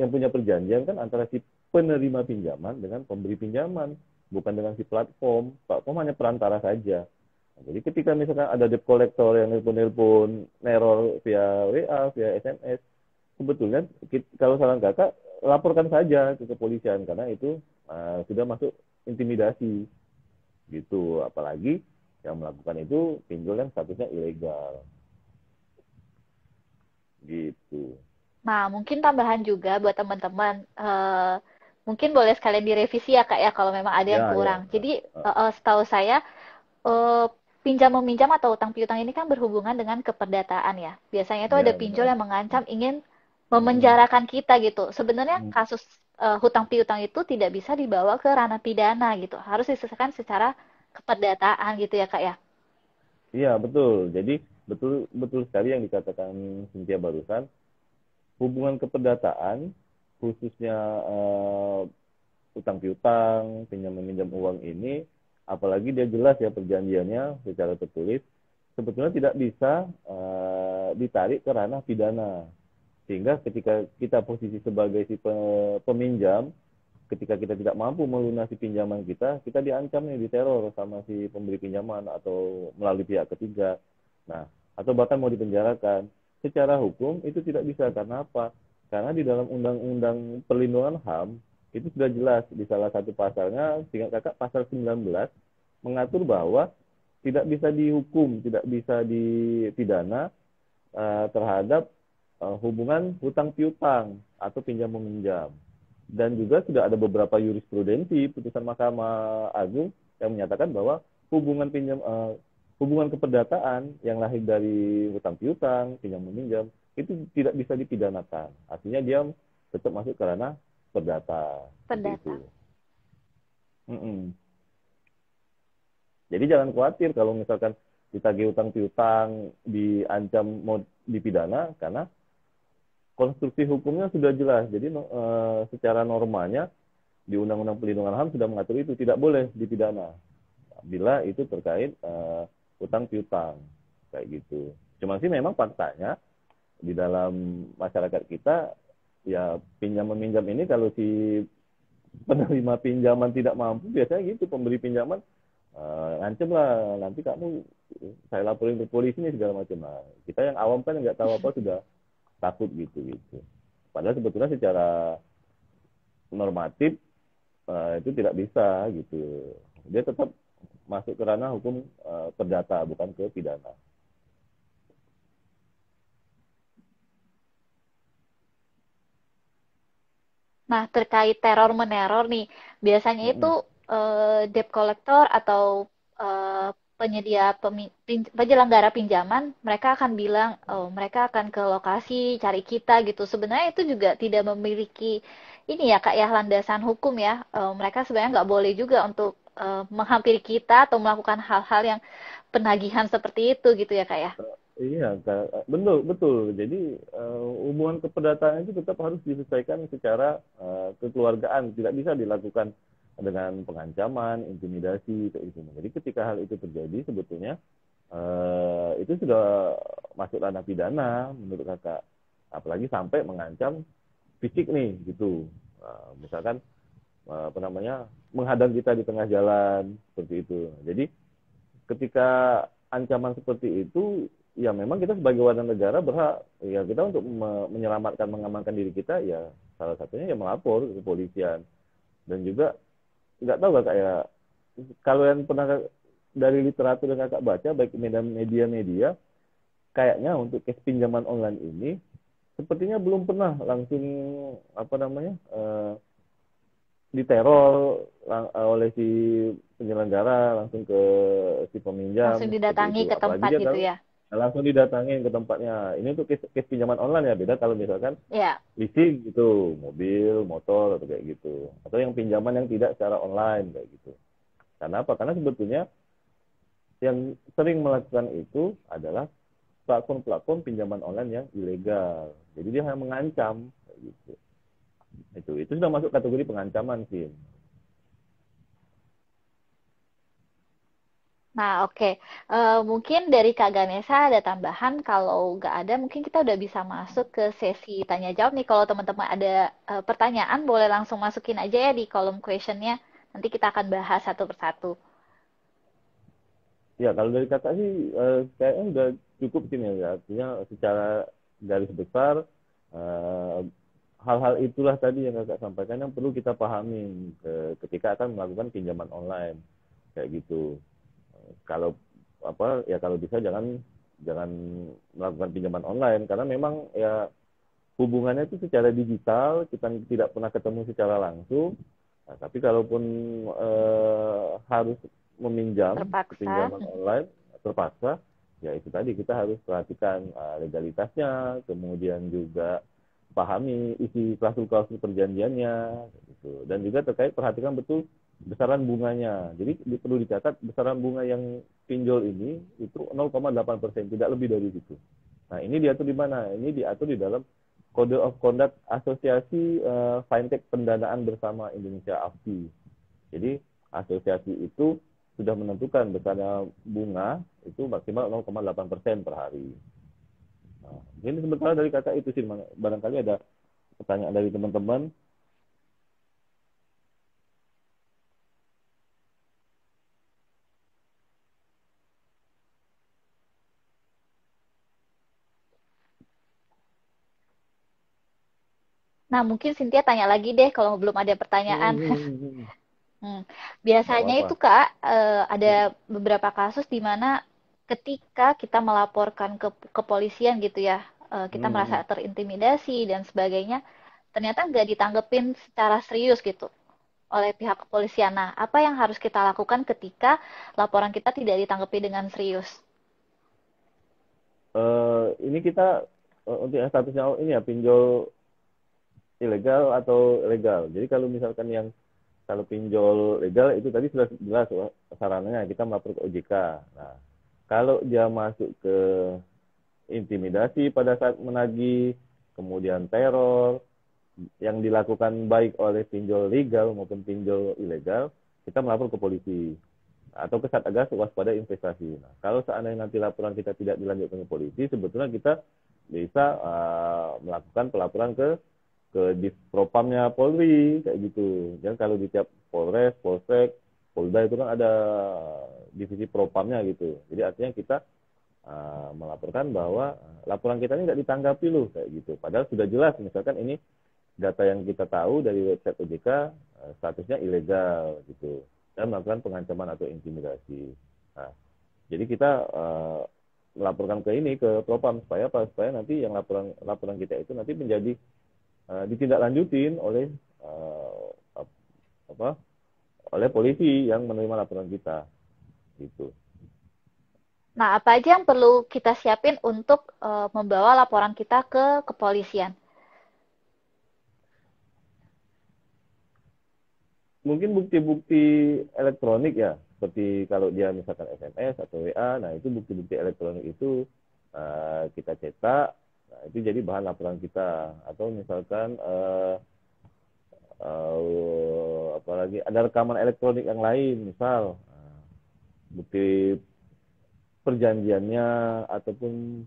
punya perjanjian kan antara si penerima pinjaman dengan pemberi pinjaman, bukan dengan si platform. Platform hanya perantara saja. Nah, jadi ketika misalkan ada debt collector yang nelpon-nelpon neror via WA, via SMS, sebetulnya kalau saran kakak laporkan saja ke kepolisian karena itu sudah masuk intimidasi gitu, apalagi yang melakukan itu pinjol yang statusnya ilegal gitu. Nah, mungkin tambahan juga buat teman-teman, mungkin boleh sekalian direvisi ya Kak ya kalau memang ada yang Ya, ya. kurang. Jadi setahu saya eh, pinjam meminjam atau utang piutang ini kan berhubungan dengan keperdataan ya. Biasanya itu ada Ya, pinjol benar. yang mengancam ingin Mm-mm. memenjarakan kita gitu. Sebenarnya Mm. kasus hutang piutang itu tidak bisa dibawa ke ranah pidana gitu. Harus diselesaikan secara keperdataan gitu ya Kak ya. Iya, betul. Jadi betul betul sekali yang dikatakan Cynthia barusan. Hubungan keperdataan khususnya utang piutang, pinjam meminjam uang ini, apalagi dia jelas ya perjanjiannya secara tertulis, sebetulnya tidak bisa ditarik ke ranah pidana. Sehingga ketika kita posisi sebagai si peminjam, ketika kita tidak mampu melunasi pinjaman kita diancam nih, diteror sama si pemberi pinjaman atau melalui pihak ketiga. Nah, atau bahkan mau dipenjarakan. Secara hukum itu tidak bisa, karena apa? Karena di dalam Undang-Undang Perlindungan HAM itu sudah jelas di salah satu pasalnya, seingat kakak pasal 19, mengatur bahwa tidak bisa dihukum, tidak bisa dipidana terhadap hubungan hutang piutang atau pinjam meminjam. Dan juga sudah ada beberapa jurisprudensi putusan Mahkamah Agung yang menyatakan bahwa hubungan keperdataan yang lahir dari hutang piutang, pinjam meminjam itu tidak bisa dipidanakan. Artinya dia tetap masuk ke ranah perdata. Perdata. Itu. Jadi jangan khawatir kalau misalkan ditagih hutang piutang diancam mau dipidana, karena konstruksi hukumnya sudah jelas. Jadi secara normanya di Undang-Undang Perlindungan HAM sudah mengatur itu tidak boleh dipidana bila itu terkait hutang piutang kayak gitu. Cuma sih memang faktanya di dalam masyarakat kita ya pinjam meminjam ini kalau si penerima pinjaman tidak mampu, biasanya gitu pemberi pinjaman ngancem lah, nanti kamu saya laporin ke polisi nih segala macam. Nah, kita yang awam kan nggak tahu apa sudah takut gitu. Padahal sebetulnya secara normatif itu tidak bisa gitu. Dia tetap masuk ke ranah hukum perdata, bukan ke pidana. Nah, terkait teror meneror nih, biasanya itu debt collector atau eh, penyedia penyelenggara pinjaman, mereka akan bilang, oh, mereka akan ke lokasi cari kita gitu. Sebenarnya itu juga tidak memiliki ini ya Kak ya landasan hukum ya. Mereka sebenarnya nggak boleh juga untuk menghampiri kita atau melakukan hal-hal yang penagihan seperti itu gitu ya Kak ya. Iya, betul, betul. Jadi hubungan keperdataan itu tetap harus diselesaikan secara kekeluargaan, tidak bisa dilakukan dengan pengancaman, intimidasi, kayak gitu. Jadi ketika hal itu terjadi, sebetulnya itu sudah masuk ranah pidana menurut kakak. Apalagi sampai mengancam fisik nih, gitu. Misalkan apa namanya menghadang kita di tengah jalan seperti itu. Jadi ketika ancaman seperti itu, ya memang kita sebagai warga negara berhak ya kita untuk menyelamatkan mengamankan diri kita, ya salah satunya ya melapor ke kepolisian. Dan juga nggak tahu kakak ya, kalau yang pernah dari literatur yang kakak baca baik media-media, kayaknya untuk case pinjaman online ini sepertinya belum pernah langsung apa namanya diteror oleh si penyelenggara langsung ke si Langsung peminjam seperti didatangi itu. ke Apalagi tempat dia gitu tahu ya. langsung didatangin ke tempatnya. Ini untuk case pinjaman online ya, beda kalau misalkan Ya. leasing gitu, mobil, motor atau kayak gitu. Atau yang pinjaman yang tidak secara online kayak gitu. Karena apa? Karena sebetulnya yang sering melakukan itu adalah platform-platform pinjaman online yang ilegal. Jadi dia hanya mengancam kayak gitu. Itu sudah masuk kategori pengancaman sih. Nah, oke. Mungkin dari Kak Ganesa ada tambahan. Kalau nggak ada, mungkin kita udah bisa masuk ke sesi tanya jawab nih. Kalau teman-teman ada pertanyaan, boleh langsung masukin aja ya di kolom questionnya. Nanti kita akan bahas satu persatu. Ya, kalau dari kakak sih kayaknya udah cukup sih ya. Artinya secara garis besar eh, hal-hal itulah tadi yang kakak sampaikan yang perlu kita pahami ketika akan melakukan pinjaman online kayak gitu. Kalau apa ya, kalau bisa jangan jangan melakukan pinjaman online karena memang ya hubungannya itu secara digital, kita tidak pernah ketemu secara langsung. Nah, tapi kalaupun harus meminjam Terpaksa. pinjaman online terpaksa, ya itu tadi kita harus perhatikan legalitasnya, kemudian juga pahami isi klausul-klausul perjanjiannya, gitu. Dan juga terkait perhatikan betul besaran bunganya. Jadi perlu dicatat besaran bunga yang pinjol ini itu 0,8%, tidak lebih dari itu. Nah ini diatur di mana? Ini diatur di dalam Code of Conduct Asosiasi Fintech Pendanaan Bersama Indonesia (AFPI). Jadi asosiasi itu sudah menentukan besaran bunga itu maksimal 0,8% per hari. Nah, ini sebenarnya dari kakak itu sih, barangkali ada pertanyaan dari teman-teman. Nah, mungkin Cynthia tanya lagi deh kalau belum ada pertanyaan. Hmm. Nggak Biasanya apa-apa. itu Kak, ada beberapa kasus di mana ketika kita melaporkan ke kepolisian gitu ya, kita merasa terintimidasi dan sebagainya, ternyata nggak ditanggepin secara serius gitu oleh pihak kepolisian. Nah, apa yang harus kita lakukan ketika laporan kita tidak ditanggapi dengan serius? Ini kita untuk yang statusnya ini ya pinjol ilegal atau legal. Jadi kalau misalkan yang kalau pinjol legal itu tadi sudah jelas sarannya kita melapor ke OJK. Nah, kalau dia masuk ke intimidasi pada saat menagih, kemudian teror yang dilakukan baik oleh pinjol legal maupun pinjol ilegal, kita melapor ke polisi atau ke Satgas waspada investasi. Nah, kalau seandainya nanti laporan kita tidak dilanjutkan ke polisi, sebetulnya kita bisa melakukan pelaporan ke Dispropamnya Polri kayak gitu. Dan kalau di tiap Polres, Polsek, Polda itu kan ada divisi propamnya gitu. Jadi artinya kita melaporkan bahwa laporan kita ini nggak ditanggapi loh kayak gitu. Padahal sudah jelas misalkan ini data yang kita tahu dari website OJK statusnya ilegal gitu dan melakukan pengancaman atau intimidasi. Nah, jadi kita melaporkan ke ini ke propam supaya apa? Supaya nanti yang laporan kita itu nanti menjadi ditindaklanjutin oleh apa? Oleh polisi yang menerima laporan kita gitu. Nah, apa aja yang perlu kita siapin untuk membawa laporan kita ke kepolisian? Mungkin bukti-bukti elektronik ya, seperti kalau dia misalkan SMS atau WA, nah itu bukti-bukti elektronik itu kita cetak, nah itu jadi bahan laporan kita. Atau misalkan apalagi ada rekaman elektronik yang lain, misal bukti perjanjiannya ataupun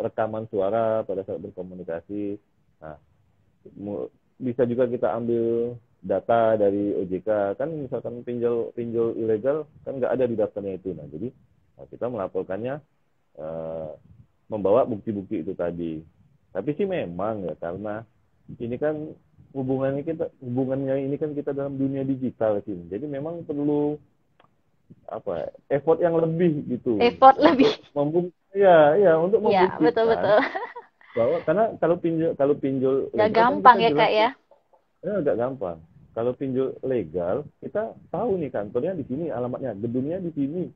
rekaman suara pada saat berkomunikasi. Nah, bisa juga kita ambil data dari OJK kan misalkan pinjol pinjol ilegal kan nggak ada di daftarnya itu. Nah jadi kita melaporkannya eh, membawa bukti-bukti itu tadi. Tapi sih memang ya karena ini kan hubungannya ini kan kita dalam dunia digital sih. Jadi memang perlu apa effort yang lebih gitu Effort lebih. untuk untuk Iya, membuktikan betul-betul. bahwa karena kalau pinjol Gak legal kan gampang kita ya, jelas Kak ya? agak gampang. Kalau pinjol legal, kita tahu nih kantornya di sini, alamatnya, gedungnya di sini,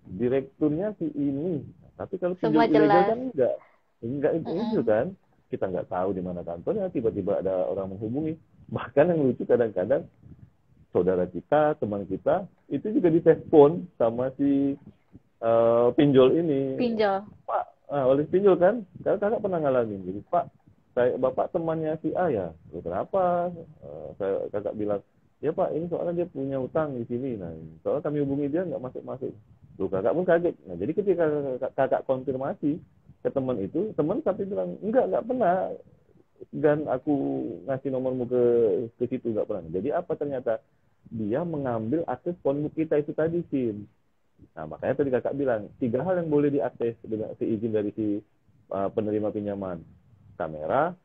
direkturnya si ini. Tapi kalau Semua pinjol ilegal jelas. kan enggak itu Mm-mm. kan. Kita nggak tahu di mana kantornya, tiba-tiba ada orang menghubungi. Bahkan yang lucu kadang-kadang saudara kita, teman kita, itu juga ditelepon sama si pinjol ini. Pinjol. Pak, oleh pinjol kan, kakak pernah ngalamin. Jadi Pak, bapak temannya si A ya. Loh, kenapa? Kakak bilang, ya Pak, ini soalnya dia punya utang di sini. Nah, soalnya kami hubungi dia nggak masuk-masuk. Loh, kakak pun kaget. Nah, jadi ketika kakak konfirmasi ke teman itu, teman tapi bilang, nggak pernah. Dan aku ngasih nomormu ke situ nggak pernah. Jadi apa ternyata dia mengambil akses phonebook kita itu tadi, Sim. Nah, makanya tadi kakak bilang, tiga hal yang boleh diakses dengan seizin dari si penerima pinjaman. Kamera,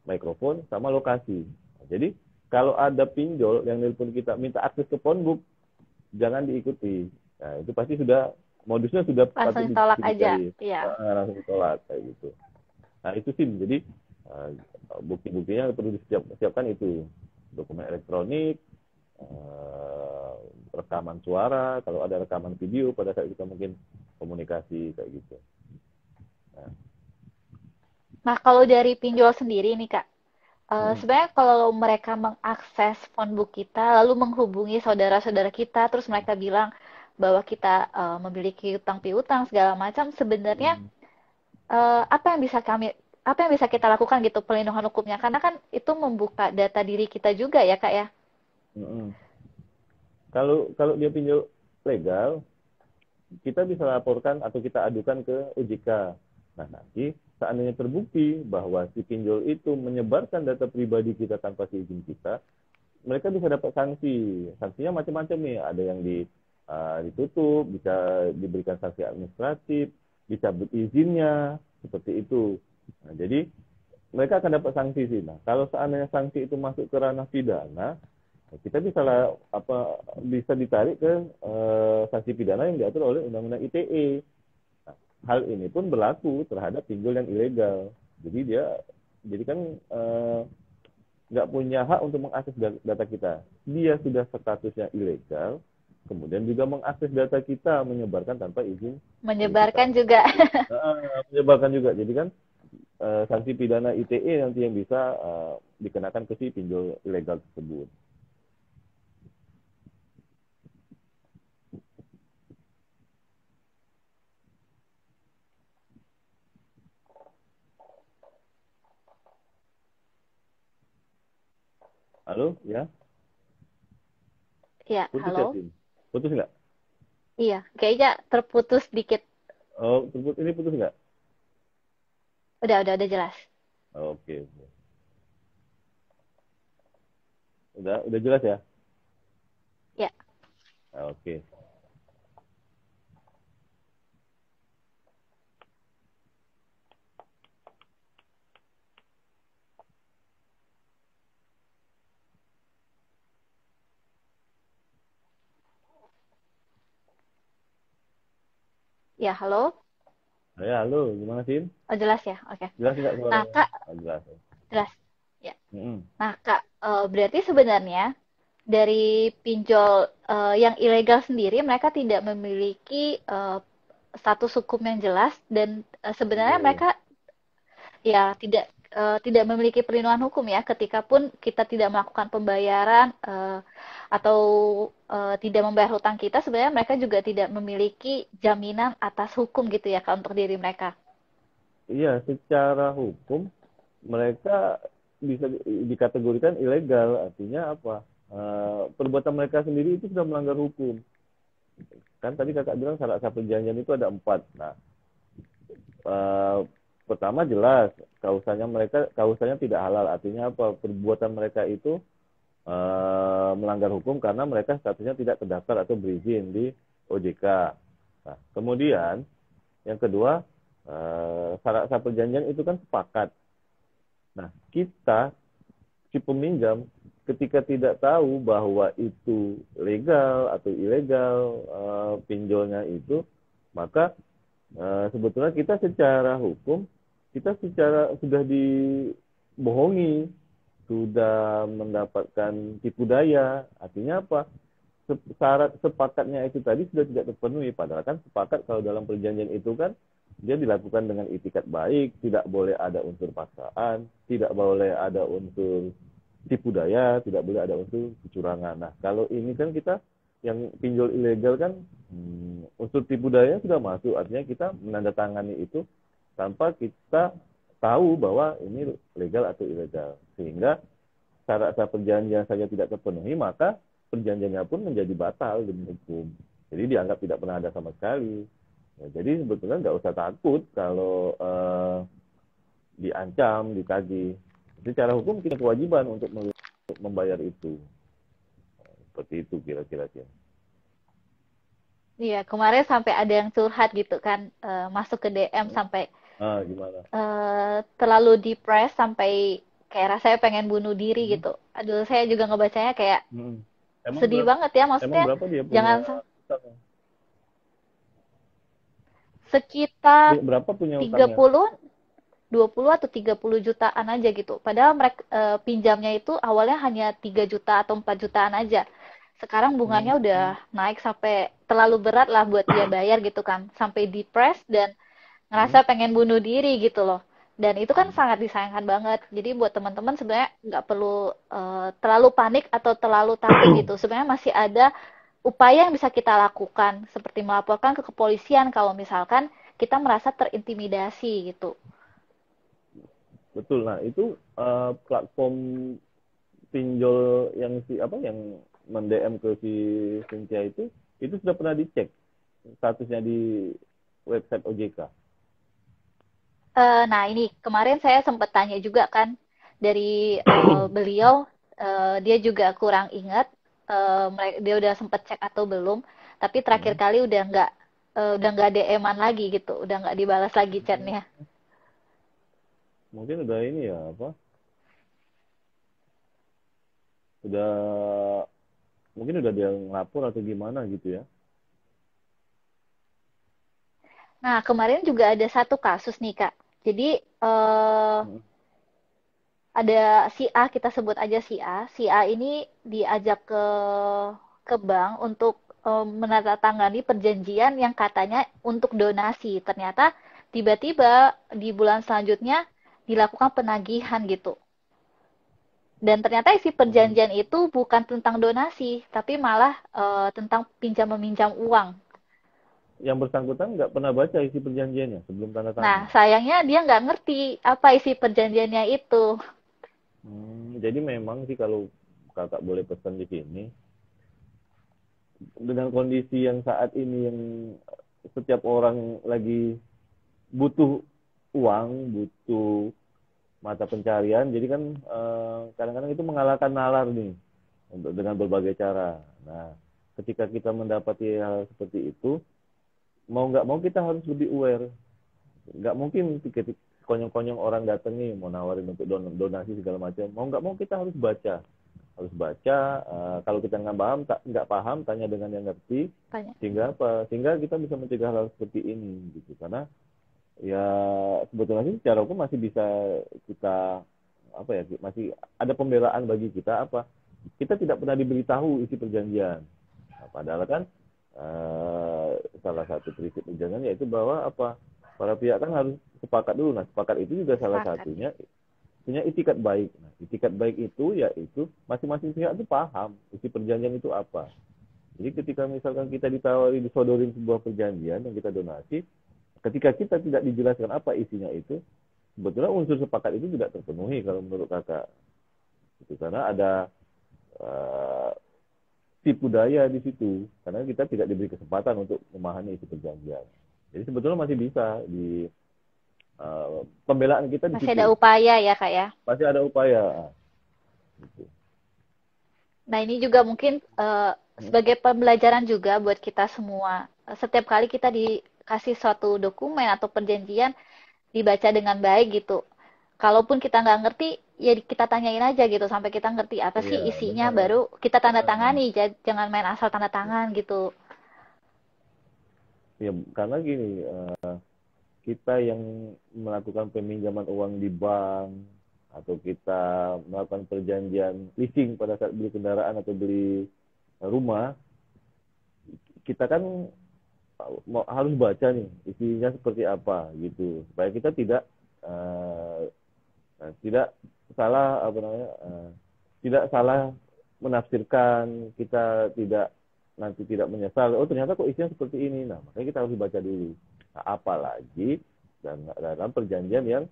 mikrofon, sama lokasi. Nah, jadi, kalau ada pinjol yang nelpon kita minta akses ke phonebook, jangan diikuti. Nah, itu pasti modusnya sudah patut Langsung tolak aja. dicari. Iya. Langsung ditolak, kayak gitu. Nah, itu sih. Jadi, bukti-buktinya perlu disiapkan itu. Dokumen elektronik, rekaman suara, kalau ada rekaman video pada saat kita mungkin komunikasi kayak gitu. Nah, kalau dari pinjol sendiri nih, Kak. Nah, Sebenarnya kalau mereka mengakses phonebook kita, lalu menghubungi saudara-saudara kita, terus mereka bilang bahwa kita memiliki utang piutang segala macam, sebenarnya apa yang bisa kita lakukan gitu pelindungan hukumnya? Karena kan itu membuka data diri kita juga ya, Kak ya. kalau dia pinjol legal, kita bisa laporkan atau kita adukan ke OJK. Nah, nanti seandainya terbukti bahwa si pinjol itu menyebarkan data pribadi kita tanpa seizin kita, mereka bisa dapat sanksi. Sanksinya macam-macam nih. Ada yang ditutup, bisa diberikan sanksi administratif, dicabut izinnya, seperti itu. Nah, jadi mereka akan dapat sanksi sih. Nah, kalau seandainya sanksi itu masuk ke ranah pidana, kita bisa ditarik ke sanksi pidana yang diatur oleh Undang-Undang ITE. Nah, hal ini pun berlaku terhadap pinjol yang ilegal. Jadi kan nggak punya hak untuk mengakses data kita. Dia sudah statusnya ilegal, kemudian juga mengakses data kita, menyebarkan tanpa izin dari kita. Menyebarkan juga. Menyebarkan juga. Jadi kan sanksi pidana ITE nanti yang bisa dikenakan ke si pinjol ilegal tersebut. Halo, ya? Ya, Putus ya, halo. Sin? Putus nggak? Iya, kayaknya terputus dikit. Oh, ini putus nggak? Udah jelas. Oke. Udah jelas ya? Ya. Oke. Ya, halo. Halo, gimana sih? Oh, jelas ya. Oke. Jelas nggak Nah, suaranya? Kak, Jelas. jelas. Ya. Mm-mm. Nah, Kak, berarti sebenarnya dari pinjol yang ilegal sendiri mereka tidak memiliki status hukum yang jelas dan Iya, sebenarnya iya. mereka ya tidak memiliki perlindungan hukum ya ketika pun kita tidak melakukan pembayaran atau tidak membayar hutang kita sebenarnya mereka juga tidak memiliki jaminan atas hukum gitu ya Kak, untuk diri mereka. Iya, secara hukum mereka bisa dikategorikan ilegal. Artinya apa? Perbuatan mereka sendiri itu sudah melanggar hukum. Kan tadi kakak bilang syarat sah perjanjian itu ada 4. Nah, eh, pertama jelas kausanya tidak halal. Artinya apa? Perbuatan mereka itu melanggar hukum karena mereka statusnya tidak terdaftar atau berizin di OJK. Nah, kemudian yang kedua, syarat sah perjanjian itu kan sepakat. Nah, kita si peminjam ketika tidak tahu bahwa itu legal atau ilegal pinjolnya itu, maka sebetulnya kita secara hukum kita sudah dibohongi, sudah mendapatkan tipu daya. Artinya apa? Syarat sepakatnya itu tadi sudah tidak terpenuhi. Padahal kan sepakat kalau dalam perjanjian itu kan dia dilakukan dengan itikat baik, tidak boleh ada unsur paksaan, tidak boleh ada unsur tipu daya, tidak boleh ada unsur kecurangan. Nah, kalau ini kan kita yang pinjol ilegal kan unsur tipu daya sudah masuk, artinya kita menandatangani itu tanpa kita tahu bahwa ini legal atau ilegal. Sehingga syarat sah perjanjian saja tidak terpenuhi, maka perjanjiannya pun menjadi batal demi hukum. Jadi dianggap tidak pernah ada sama sekali. Ya, jadi sebetulnya nggak usah takut kalau diancam, ditagih. Secara hukum kita kewajiban untuk membayar itu. Seperti itu kira-kira. Iya, kemarin sampai ada yang curhat gitu kan, masuk ke DM sampai Gimana? terlalu depressed sampai kayak rasanya pengen bunuh diri Hmm. gitu. Aduh, saya juga ngebacanya kayak Emang sedih banget ya, emang maksudnya berapa dia punya jangan utangnya? sekitar Berapa punya tiga utangnya? puluh 20 atau 30 jutaan aja gitu. Padahal mereka pinjamnya itu awalnya hanya 3 juta atau 4 jutaan aja. Sekarang bunganya udah naik sampai terlalu berat lah buat dia bayar gitu kan. Sampai depres dan ngerasa pengen bunuh diri gitu loh. Dan itu kan sangat disayangkan banget. Jadi buat teman-teman sebenarnya nggak perlu terlalu panik atau terlalu takut gitu. Sebenarnya masih ada upaya yang bisa kita lakukan seperti melaporkan ke kepolisian kalau misalkan kita merasa terintimidasi gitu. Betul. Nah, itu platform pinjol yang yang mendm ke si Cynthia itu sudah pernah dicek statusnya di website OJK. Nah, ini kemarin saya sempat tanya juga kan dari beliau, dia juga kurang ingat dia udah sempat cek atau belum, tapi terakhir kali udah nggak DM-an lagi gitu, udah nggak dibalas lagi chatnya. mungkin udah ini ya apa? Udah mungkin udah dia ngelapor atau gimana gitu ya. Nah, kemarin juga ada satu kasus nih, Kak. Jadi, Hmm. ada si A, kita sebut aja si A. Si A ini diajak ke bank untuk menandatangani perjanjian yang katanya untuk donasi. Ternyata tiba-tiba di bulan selanjutnya dilakukan penagihan gitu. Dan ternyata isi Hmm. perjanjian itu bukan tentang donasi, tapi malah tentang pinjam meminjam uang. Yang bersangkutan nggak pernah baca isi perjanjiannya sebelum tanda Nah, tangan. sayangnya dia nggak ngerti apa isi perjanjiannya itu. Jadi memang sih kalau kakak boleh pesan di sini, dengan kondisi yang saat ini yang setiap orang lagi butuh uang, butuh mata pencarian, jadi kan kadang-kadang itu mengalahkan nalar nih untuk dengan berbagai cara. Nah, ketika kita mendapati hal seperti itu, mau nggak mau kita harus lebih aware. Nggak mungkin ketika konyong-konyong orang datang nih mau nawarin untuk donasi segala macam. Mau nggak mau kita harus baca. Kalau kita nggak paham, tanya dengan yang ngerti. Tanya. Sehingga apa? Sehingga kita bisa mencegah hal seperti ini, gitu. Karena ya sebetulnya sih secara hukum masih bisa kita apa ya? Masih ada pembelaan bagi kita apa? Kita tidak pernah diberitahu isi perjanjian. Nah, padahal kan eh, salah satu prinsip perjanjian yaitu bahwa apa? Para pihak kan harus sepakat dulu. Nah, sepakat itu juga salah Sepakat. satunya punya itikat baik. Nah, itikat baik itu yaitu masing-masing pihak itu paham isi perjanjian itu apa. Jadi ketika misalkan kita disodorin sebuah perjanjian yang kita donasi, ketika kita tidak dijelaskan apa isinya itu, sebetulnya unsur sepakat itu tidak terpenuhi kalau menurut kakak. Itu karena ada uh, tipu daya di situ, karena kita tidak diberi kesempatan untuk memahami isi perjanjian. Jadi sebetulnya masih bisa di pembelaan kita di Masih ada situ, upaya ya, Kak ya. masih ada upaya. Gitu. Nah, ini juga mungkin sebagai pembelajaran juga buat kita semua. Setiap kali kita dikasih suatu dokumen atau perjanjian, dibaca dengan baik gitu. Kalaupun kita nggak ngerti, ya kita tanyain aja gitu sampai kita ngerti apa Iya, sih isinya, benar. baru kita tanda tangani. Jangan main asal tanda tangan gitu. Ya, karena gini, kita yang melakukan peminjaman uang di bank atau kita melakukan perjanjian leasing pada saat beli kendaraan atau beli rumah, kita kan harus baca nih isinya seperti apa gitu supaya kita uh, tidak salah apa namanya tidak salah menafsirkan, kita tidak nanti tidak menyesal, oh ternyata kok isinya seperti ini. Nah, makanya kita harus baca dulu. Nah, apalagi dan dalam perjanjian yang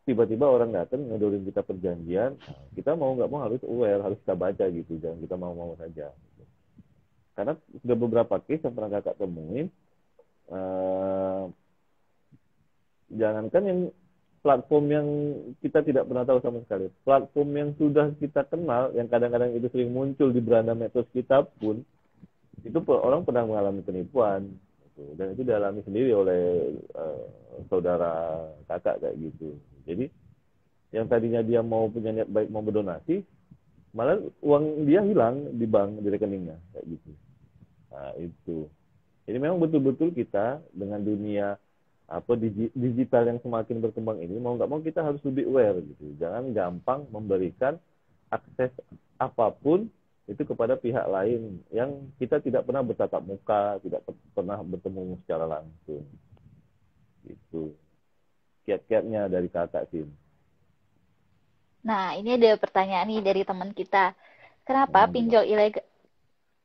tiba-tiba orang datang ngedorin kita perjanjian, nah, kita mau nggak mau harus aware, harus kita baca gitu, jangan kita mau-mau saja. Karena sudah beberapa case yang pernah kakak temuin, eh, jangankan yang platform yang kita tidak pernah tahu sama sekali, platform yang sudah kita kenal, yang kadang-kadang itu sering muncul di beranda medsos kita pun, itu orang pernah mengalami penipuan. Dan itu dialami sendiri oleh saudara kakak kayak gitu. Jadi yang tadinya dia mau punya niat baik mau berdonasi, malah uang dia hilang di bank di rekeningnya kayak gitu. Nah, itu. Jadi memang betul-betul kita dengan dunia apa digital yang semakin berkembang ini mau nggak mau kita harus lebih aware gitu. Jangan gampang memberikan akses apapun itu kepada pihak lain yang kita tidak pernah bertatap muka, tidak pernah bertemu secara langsung. Itu kiat-kiatnya dari kakak sih. Nah, ini ada pertanyaan nih dari teman kita. Kenapa Gimana? pinjol ilegal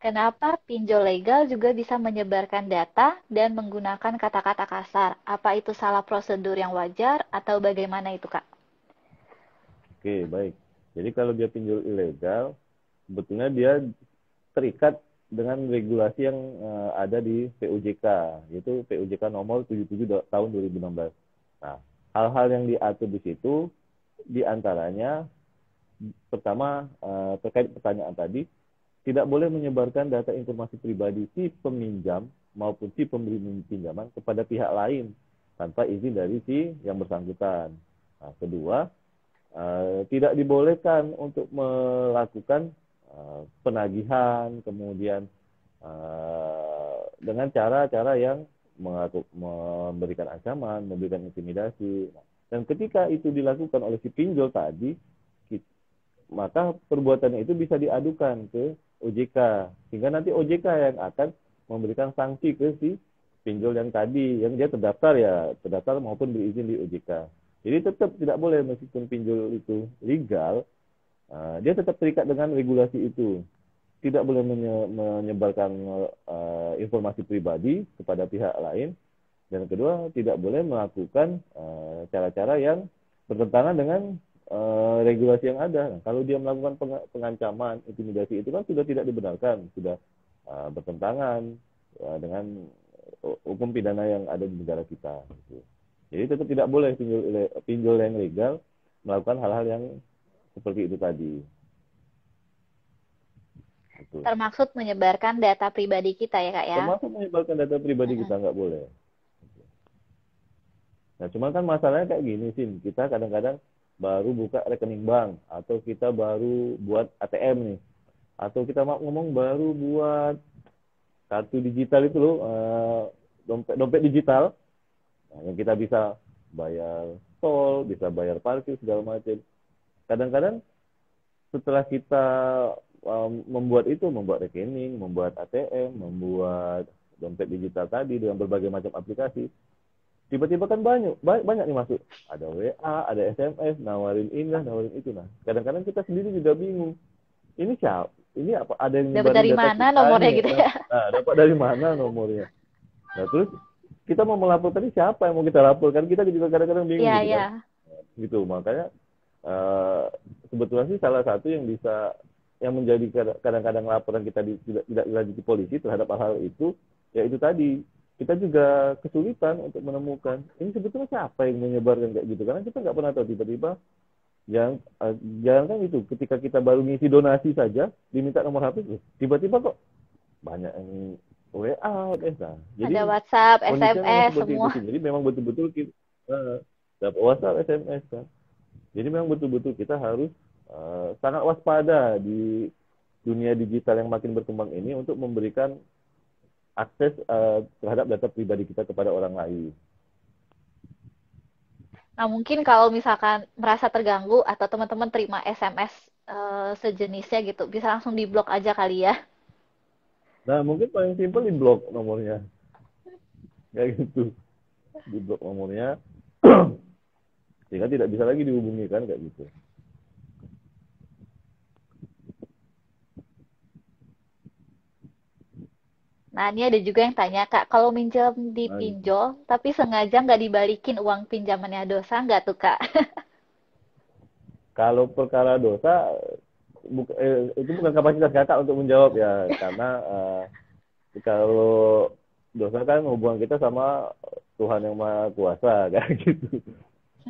Kenapa pinjol legal juga bisa menyebarkan data dan menggunakan kata-kata kasar? Apa itu salah prosedur yang wajar atau bagaimana itu, Kak? Oke, baik. Jadi kalau dia pinjol ilegal, sebetulnya dia terikat dengan regulasi yang ada di PUJK, yaitu PUJK nomor 77 tahun 2016. Nah, hal-hal yang diatur di situ diantaranya pertama terkait pertanyaan tadi, tidak boleh menyebarkan data informasi pribadi si peminjam maupun si pemberi pinjaman kepada pihak lain tanpa izin dari si yang bersangkutan. Nah, kedua, tidak dibolehkan untuk melakukan penagihan, kemudian dengan cara-cara yang memberikan ancaman, memberikan intimidasi. Dan ketika itu dilakukan oleh si pinjol tadi, maka perbuatannya itu bisa diadukan ke OJK, sehingga nanti OJK yang akan memberikan sanksi ke si pinjol yang tadi, yang dia terdaftar maupun berizin di OJK. Jadi tetap tidak boleh, meskipun pinjol itu legal, dia tetap terikat dengan regulasi itu. Tidak boleh menyebarkan informasi pribadi kepada pihak lain. Dan kedua, tidak boleh melakukan cara-cara yang bertentangan dengan regulasi yang ada. Nah, kalau dia melakukan pengancaman, intimidasi, itu kan sudah tidak dibenarkan, sudah bertentangan dengan hukum pidana yang ada di negara kita. Jadi tetap tidak boleh pinjol yang legal melakukan hal-hal yang seperti itu tadi. Termaksud menyebarkan data pribadi kita ya Kak ya? Termasuk menyebarkan data pribadi kita, nggak boleh. Nah, cuma kan masalahnya kayak gini sih, kita kadang-kadang baru buka rekening bank, atau kita baru buat ATM nih, atau kita mau ngomong baru buat kartu digital itu loh, dompet digital, nah, yang kita bisa bayar tol, bisa bayar parkir segala macam. Kadang-kadang setelah kita membuat rekening, membuat ATM, membuat dompet digital tadi dengan berbagai macam aplikasi, tiba-tiba kan banyak nih masuk. Ada WA, ada SMS, nawarin ini lah, nawarin itu. Nah, kadang-kadang kita sendiri juga bingung. Ini siapa? Ini apa? Ada yang dapat dari mana nomornya gitu ya? Nah, dapat dari mana nomornya? Nah, terus kita mau melapor tadi, siapa yang mau kita laporkan? Kita juga kadang-kadang bingung gitu kan. Gitu, makanya sebetulnya sih salah satu yang bisa yang menjadi kadang-kadang laporan kita tidak dilanjuti polisi terhadap hal itu, yaitu tadi kita juga kesulitan untuk menemukan ini sebetulnya siapa yang menyebarkan kayak gitu, karena kita nggak pernah tahu. Tiba-tiba jangan kan itu, ketika kita baru ngisi donasi saja diminta nomor HP, tiba-tiba kok banyak yang WA, jadi ada WhatsApp, SMS semua. itu. Jadi memang betul-betul kita dapat WhatsApp, SMS kan. Jadi memang betul-betul kita harus sangat waspada di dunia digital yang makin berkembang ini untuk memberikan akses terhadap data pribadi kita kepada orang lain. Nah, mungkin kalau misalkan merasa terganggu atau teman-teman terima SMS sejenisnya gitu, bisa langsung diblok aja kali ya. Nah, mungkin paling simpel diblok nomornya. Kayak gitu. Diblok nomornya sehingga tidak bisa lagi dihubungi kan, kayak gitu. Nah, ini ada juga yang tanya, Kak, kalau minjem di pinjol, tapi sengaja nggak dibalikin uang pinjamannya, dosa nggak tuh, Kak? Kalau perkara dosa, itu bukan kapasitas kakak untuk menjawab ya, karena kalau dosa kan hubungan kita sama Tuhan yang Maha Kuasa, kayak gitu.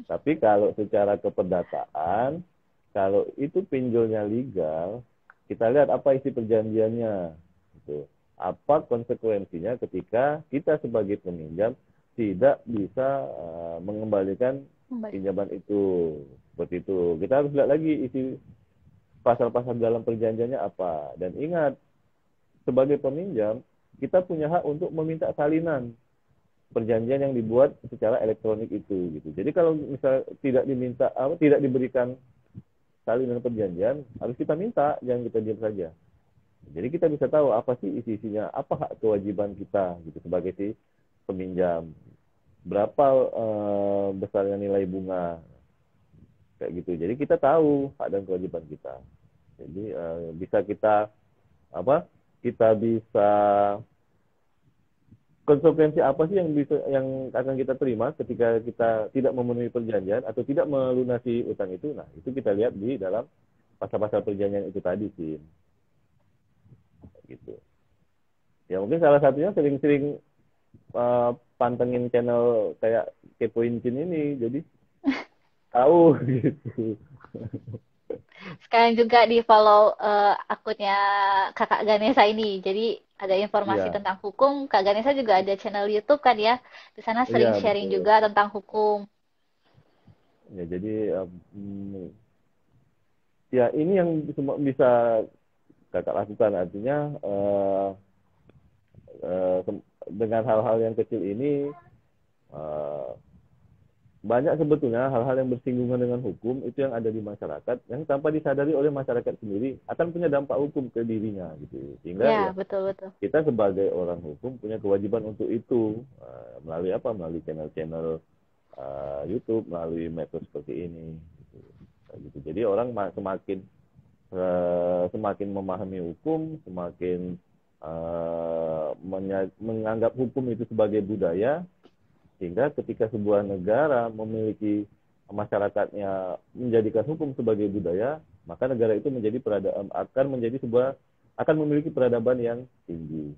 Tapi kalau secara keperdataan, kalau itu pinjolnya legal, kita lihat apa isi perjanjiannya, gitu. Apa konsekuensinya ketika kita sebagai peminjam tidak bisa mengembalikan pinjaman itu. Seperti itu. Kita harus lihat lagi isi pasal-pasal dalam perjanjiannya apa. Dan ingat, sebagai peminjam, kita punya hak untuk meminta salinan perjanjian yang dibuat secara elektronik itu. Gitu. Jadi kalau misal tidak diberikan salinan perjanjian, harus kita minta, jangan kita diam saja. Jadi kita bisa tahu apa sih isi-isinya, apa hak kewajiban kita gitu sebagai si peminjam, berapa besarnya nilai bunga, kayak gitu. Jadi kita tahu hak dan kewajiban kita. Jadi bisa kita bisa konsekuensi apa sih yang akan kita terima ketika kita tidak memenuhi perjanjian atau tidak melunasi utang itu. Nah, itu kita lihat di dalam pasal-pasal perjanjian itu tadi sih. Gitu. Ya mungkin salah satunya sering-sering pantengin channel kayak Kepoin Cin ini, jadi tahu gitu. Sekarang juga di follow akunnya Kakak Ganesha ini, jadi ada informasi tentang hukum. Kak Ganesha juga ada channel YouTube kan ya, di sana sering sharing juga tentang hukum. Ya, jadi ya ini yang bisa kakak lakukan, artinya dengan hal-hal yang kecil ini uh, banyak sebetulnya hal-hal yang bersinggungan dengan hukum itu yang ada di masyarakat yang tanpa disadari oleh masyarakat sendiri akan punya dampak hukum ke dirinya gitu. Sehingga Ya, ya betul betul. kita sebagai orang hukum punya kewajiban untuk itu, melalui apa? Melalui channel-channel YouTube, melalui metode seperti ini gitu. Jadi orang semakin memahami hukum, semakin menganggap hukum itu sebagai budaya, sehingga ketika sebuah negara memiliki masyarakatnya menjadikan hukum sebagai budaya, maka negara itu akan memiliki peradaban yang tinggi.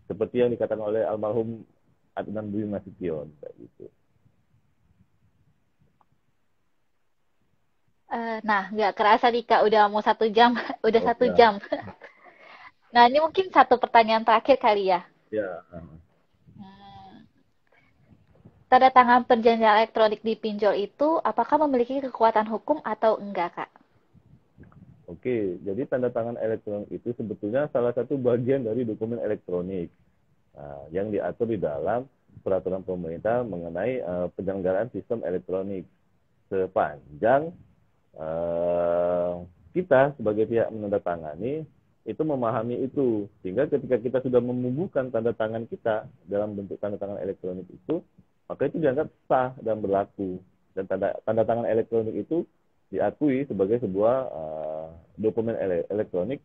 Seperti yang dikatakan oleh almarhum Adnan Dwi Nasution kayak gitu. Nah, nggak kerasa nih Kak, udah mau 1 jam, udah Oh satu ya, jam. Nah, ini mungkin satu pertanyaan terakhir kali ya. ya. Hmm, Tanda tangan perjanjian elektronik di pinjol itu apakah memiliki kekuatan hukum atau enggak, Kak? Oke, jadi tanda tangan elektronik itu sebetulnya salah satu bagian dari dokumen elektronik yang diatur di dalam peraturan pemerintah mengenai penyelenggaraan sistem elektronik, sepanjang kita sebagai pihak menandatangani itu memahami itu, sehingga ketika kita sudah membubuhkan tanda tangan kita dalam bentuk tanda tangan elektronik itu, maka itu dianggap sah dan berlaku, dan tanda tangan elektronik itu diakui sebagai sebuah dokumen elektronik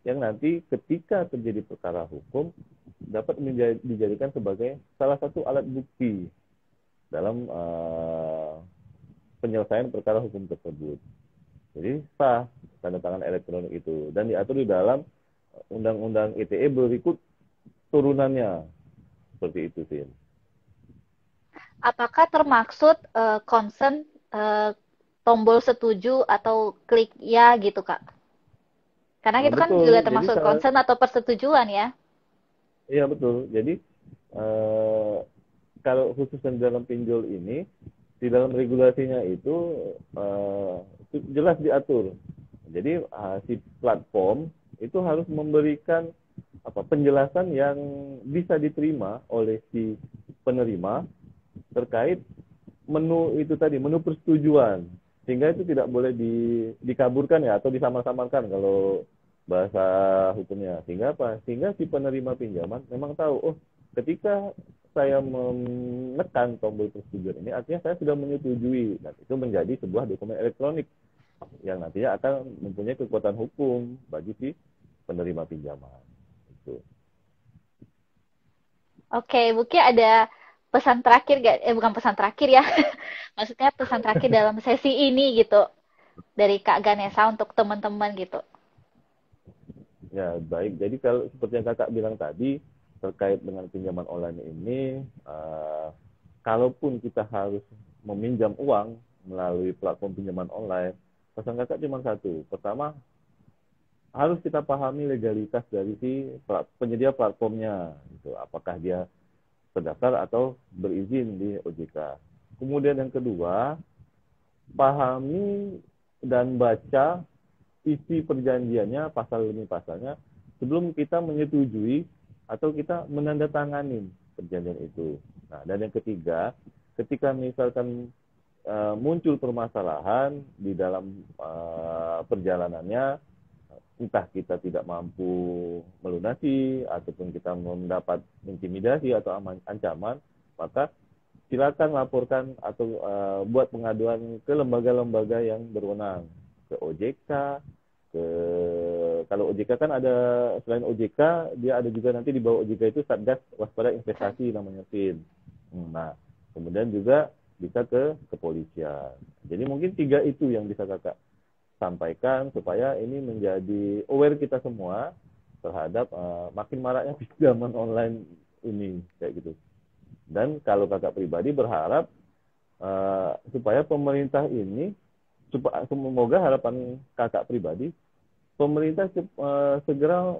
yang nanti ketika terjadi perkara hukum dapat dijadikan sebagai salah satu alat bukti dalam penyelesaian perkara hukum tersebut. Jadi sah tanda tangan elektronik itu, dan diatur di dalam Undang-Undang ITE berikut turunannya, seperti itu sih. Apakah termaksud concern tombol setuju atau klik ya gitu, Kak? Karena itu kan juga Betul. Jadi termasuk concern atau persetujuan ya. iya betul. Jadi eh, kalau khusus dalam pinjol ini, di dalam regulasinya itu jelas diatur. Jadi si platform itu harus memberikan penjelasan yang bisa diterima oleh si penerima terkait menu itu tadi, menu persetujuan, sehingga itu tidak boleh dikaburkan ya, atau disamar-samarkan kalau bahasa hukumnya. Sehingga apa? Sehingga si penerima pinjaman memang tahu, oh ketika saya menekan tombol persetujuan ini, artinya saya sudah menyetujui, dan itu menjadi sebuah dokumen elektronik yang nantinya akan mempunyai kekuatan hukum bagi si penerima pinjaman. Itu. Oke, mungkin ada pesan terakhir gak? Bukan pesan terakhir ya. Maksudnya pesan terakhir dalam sesi ini gitu. Dari Kak Ganesha untuk teman-teman gitu. Ya, baik. Jadi kalau seperti yang kakak bilang tadi, terkait dengan pinjaman online ini, kalaupun kita harus meminjam uang melalui platform pinjaman online, pesan kakak cuma satu. Pertama, harus kita pahami legalitas dari si penyedia platformnya. Gitu. Apakah dia terdaftar atau berizin di OJK. Kemudian yang kedua, pahami dan baca isi perjanjiannya, pasal demi pasalnya, sebelum kita menyetujui atau kita menandatangani perjanjian itu. Nah, dan yang ketiga, ketika misalkan muncul permasalahan di dalam perjalanannya, entah kita tidak mampu melunasi ataupun kita mendapat intimidasi atau ancaman, maka silakan laporkan atau buat pengaduan ke lembaga-lembaga yang berwenang, ke OJK, kalau OJK kan ada, selain OJK dia ada juga nanti di bawah OJK itu Satgas Waspada Investasi namanya SIN. Nah, kemudian juga bisa ke kepolisian. Jadi mungkin 3 itu yang bisa kakak sampaikan supaya ini menjadi aware kita semua terhadap makin maraknya pinjaman online ini kayak gitu. Dan kalau kakak pribadi berharap supaya pemerintah ini, semoga harapan kakak pribadi, pemerintah segera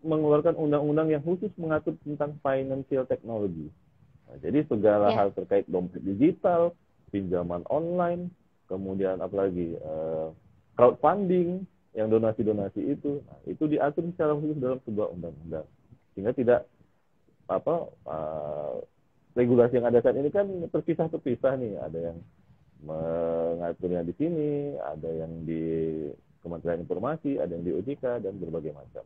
mengeluarkan undang-undang yang khusus mengatur tentang financial technology. Nah, jadi segala hal terkait dompet digital, pinjaman online, kemudian apalagi crowdfunding, yang donasi-donasi itu diatur secara khusus dalam sebuah undang-undang, sehingga tidak apa regulasi yang ada saat ini kan terpisah-terpisah nih, ada yang mengaturnya di sini, ada yang di Kementerian Informasi, ada yang di OJK, dan berbagai macam.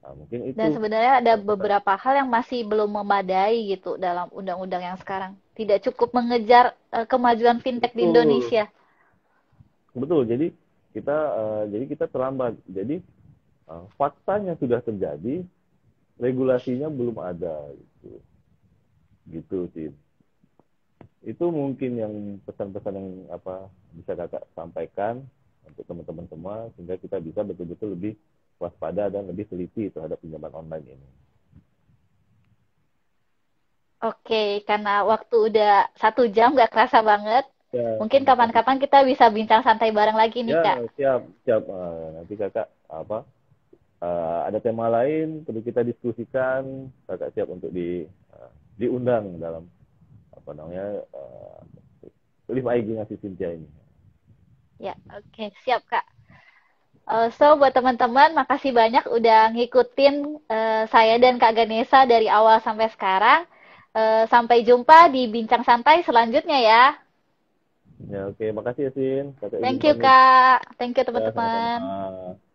Nah, mungkin itu. Dan sebenarnya ada beberapa hal yang masih belum memadai gitu dalam undang-undang yang sekarang. Tidak cukup mengejar kemajuan fintech di Betul, Indonesia. betul. Jadi kita terlambat. Jadi faktanya sudah terjadi, regulasinya belum ada gitu. Gitu sih. Itu mungkin yang pesan-pesan yang bisa kakak sampaikan untuk teman-teman semua, sehingga kita bisa betul-betul lebih waspada dan lebih teliti terhadap pinjaman online ini. Oke, karena waktu udah 1 jam, gak kerasa banget. Ya, Mungkin kapan-kapan kita bisa bincang santai bareng lagi nih, ya, Kak. siap, siap. Nanti kakak ada tema lain perlu kita diskusikan, kakak siap untuk diundang dalam live IG ngasih Cynthia ini. Ya, oke, siap, Kak. So, buat teman-teman, makasih banyak udah ngikutin saya dan Kak Ganesha dari awal sampai sekarang. Sampai jumpa di bincang santai selanjutnya ya. Ya, oke, makasih ya, Sin. Kakak izin Thank you, pamit. Kak. Thank you, Ya, teman-teman. sama-sama.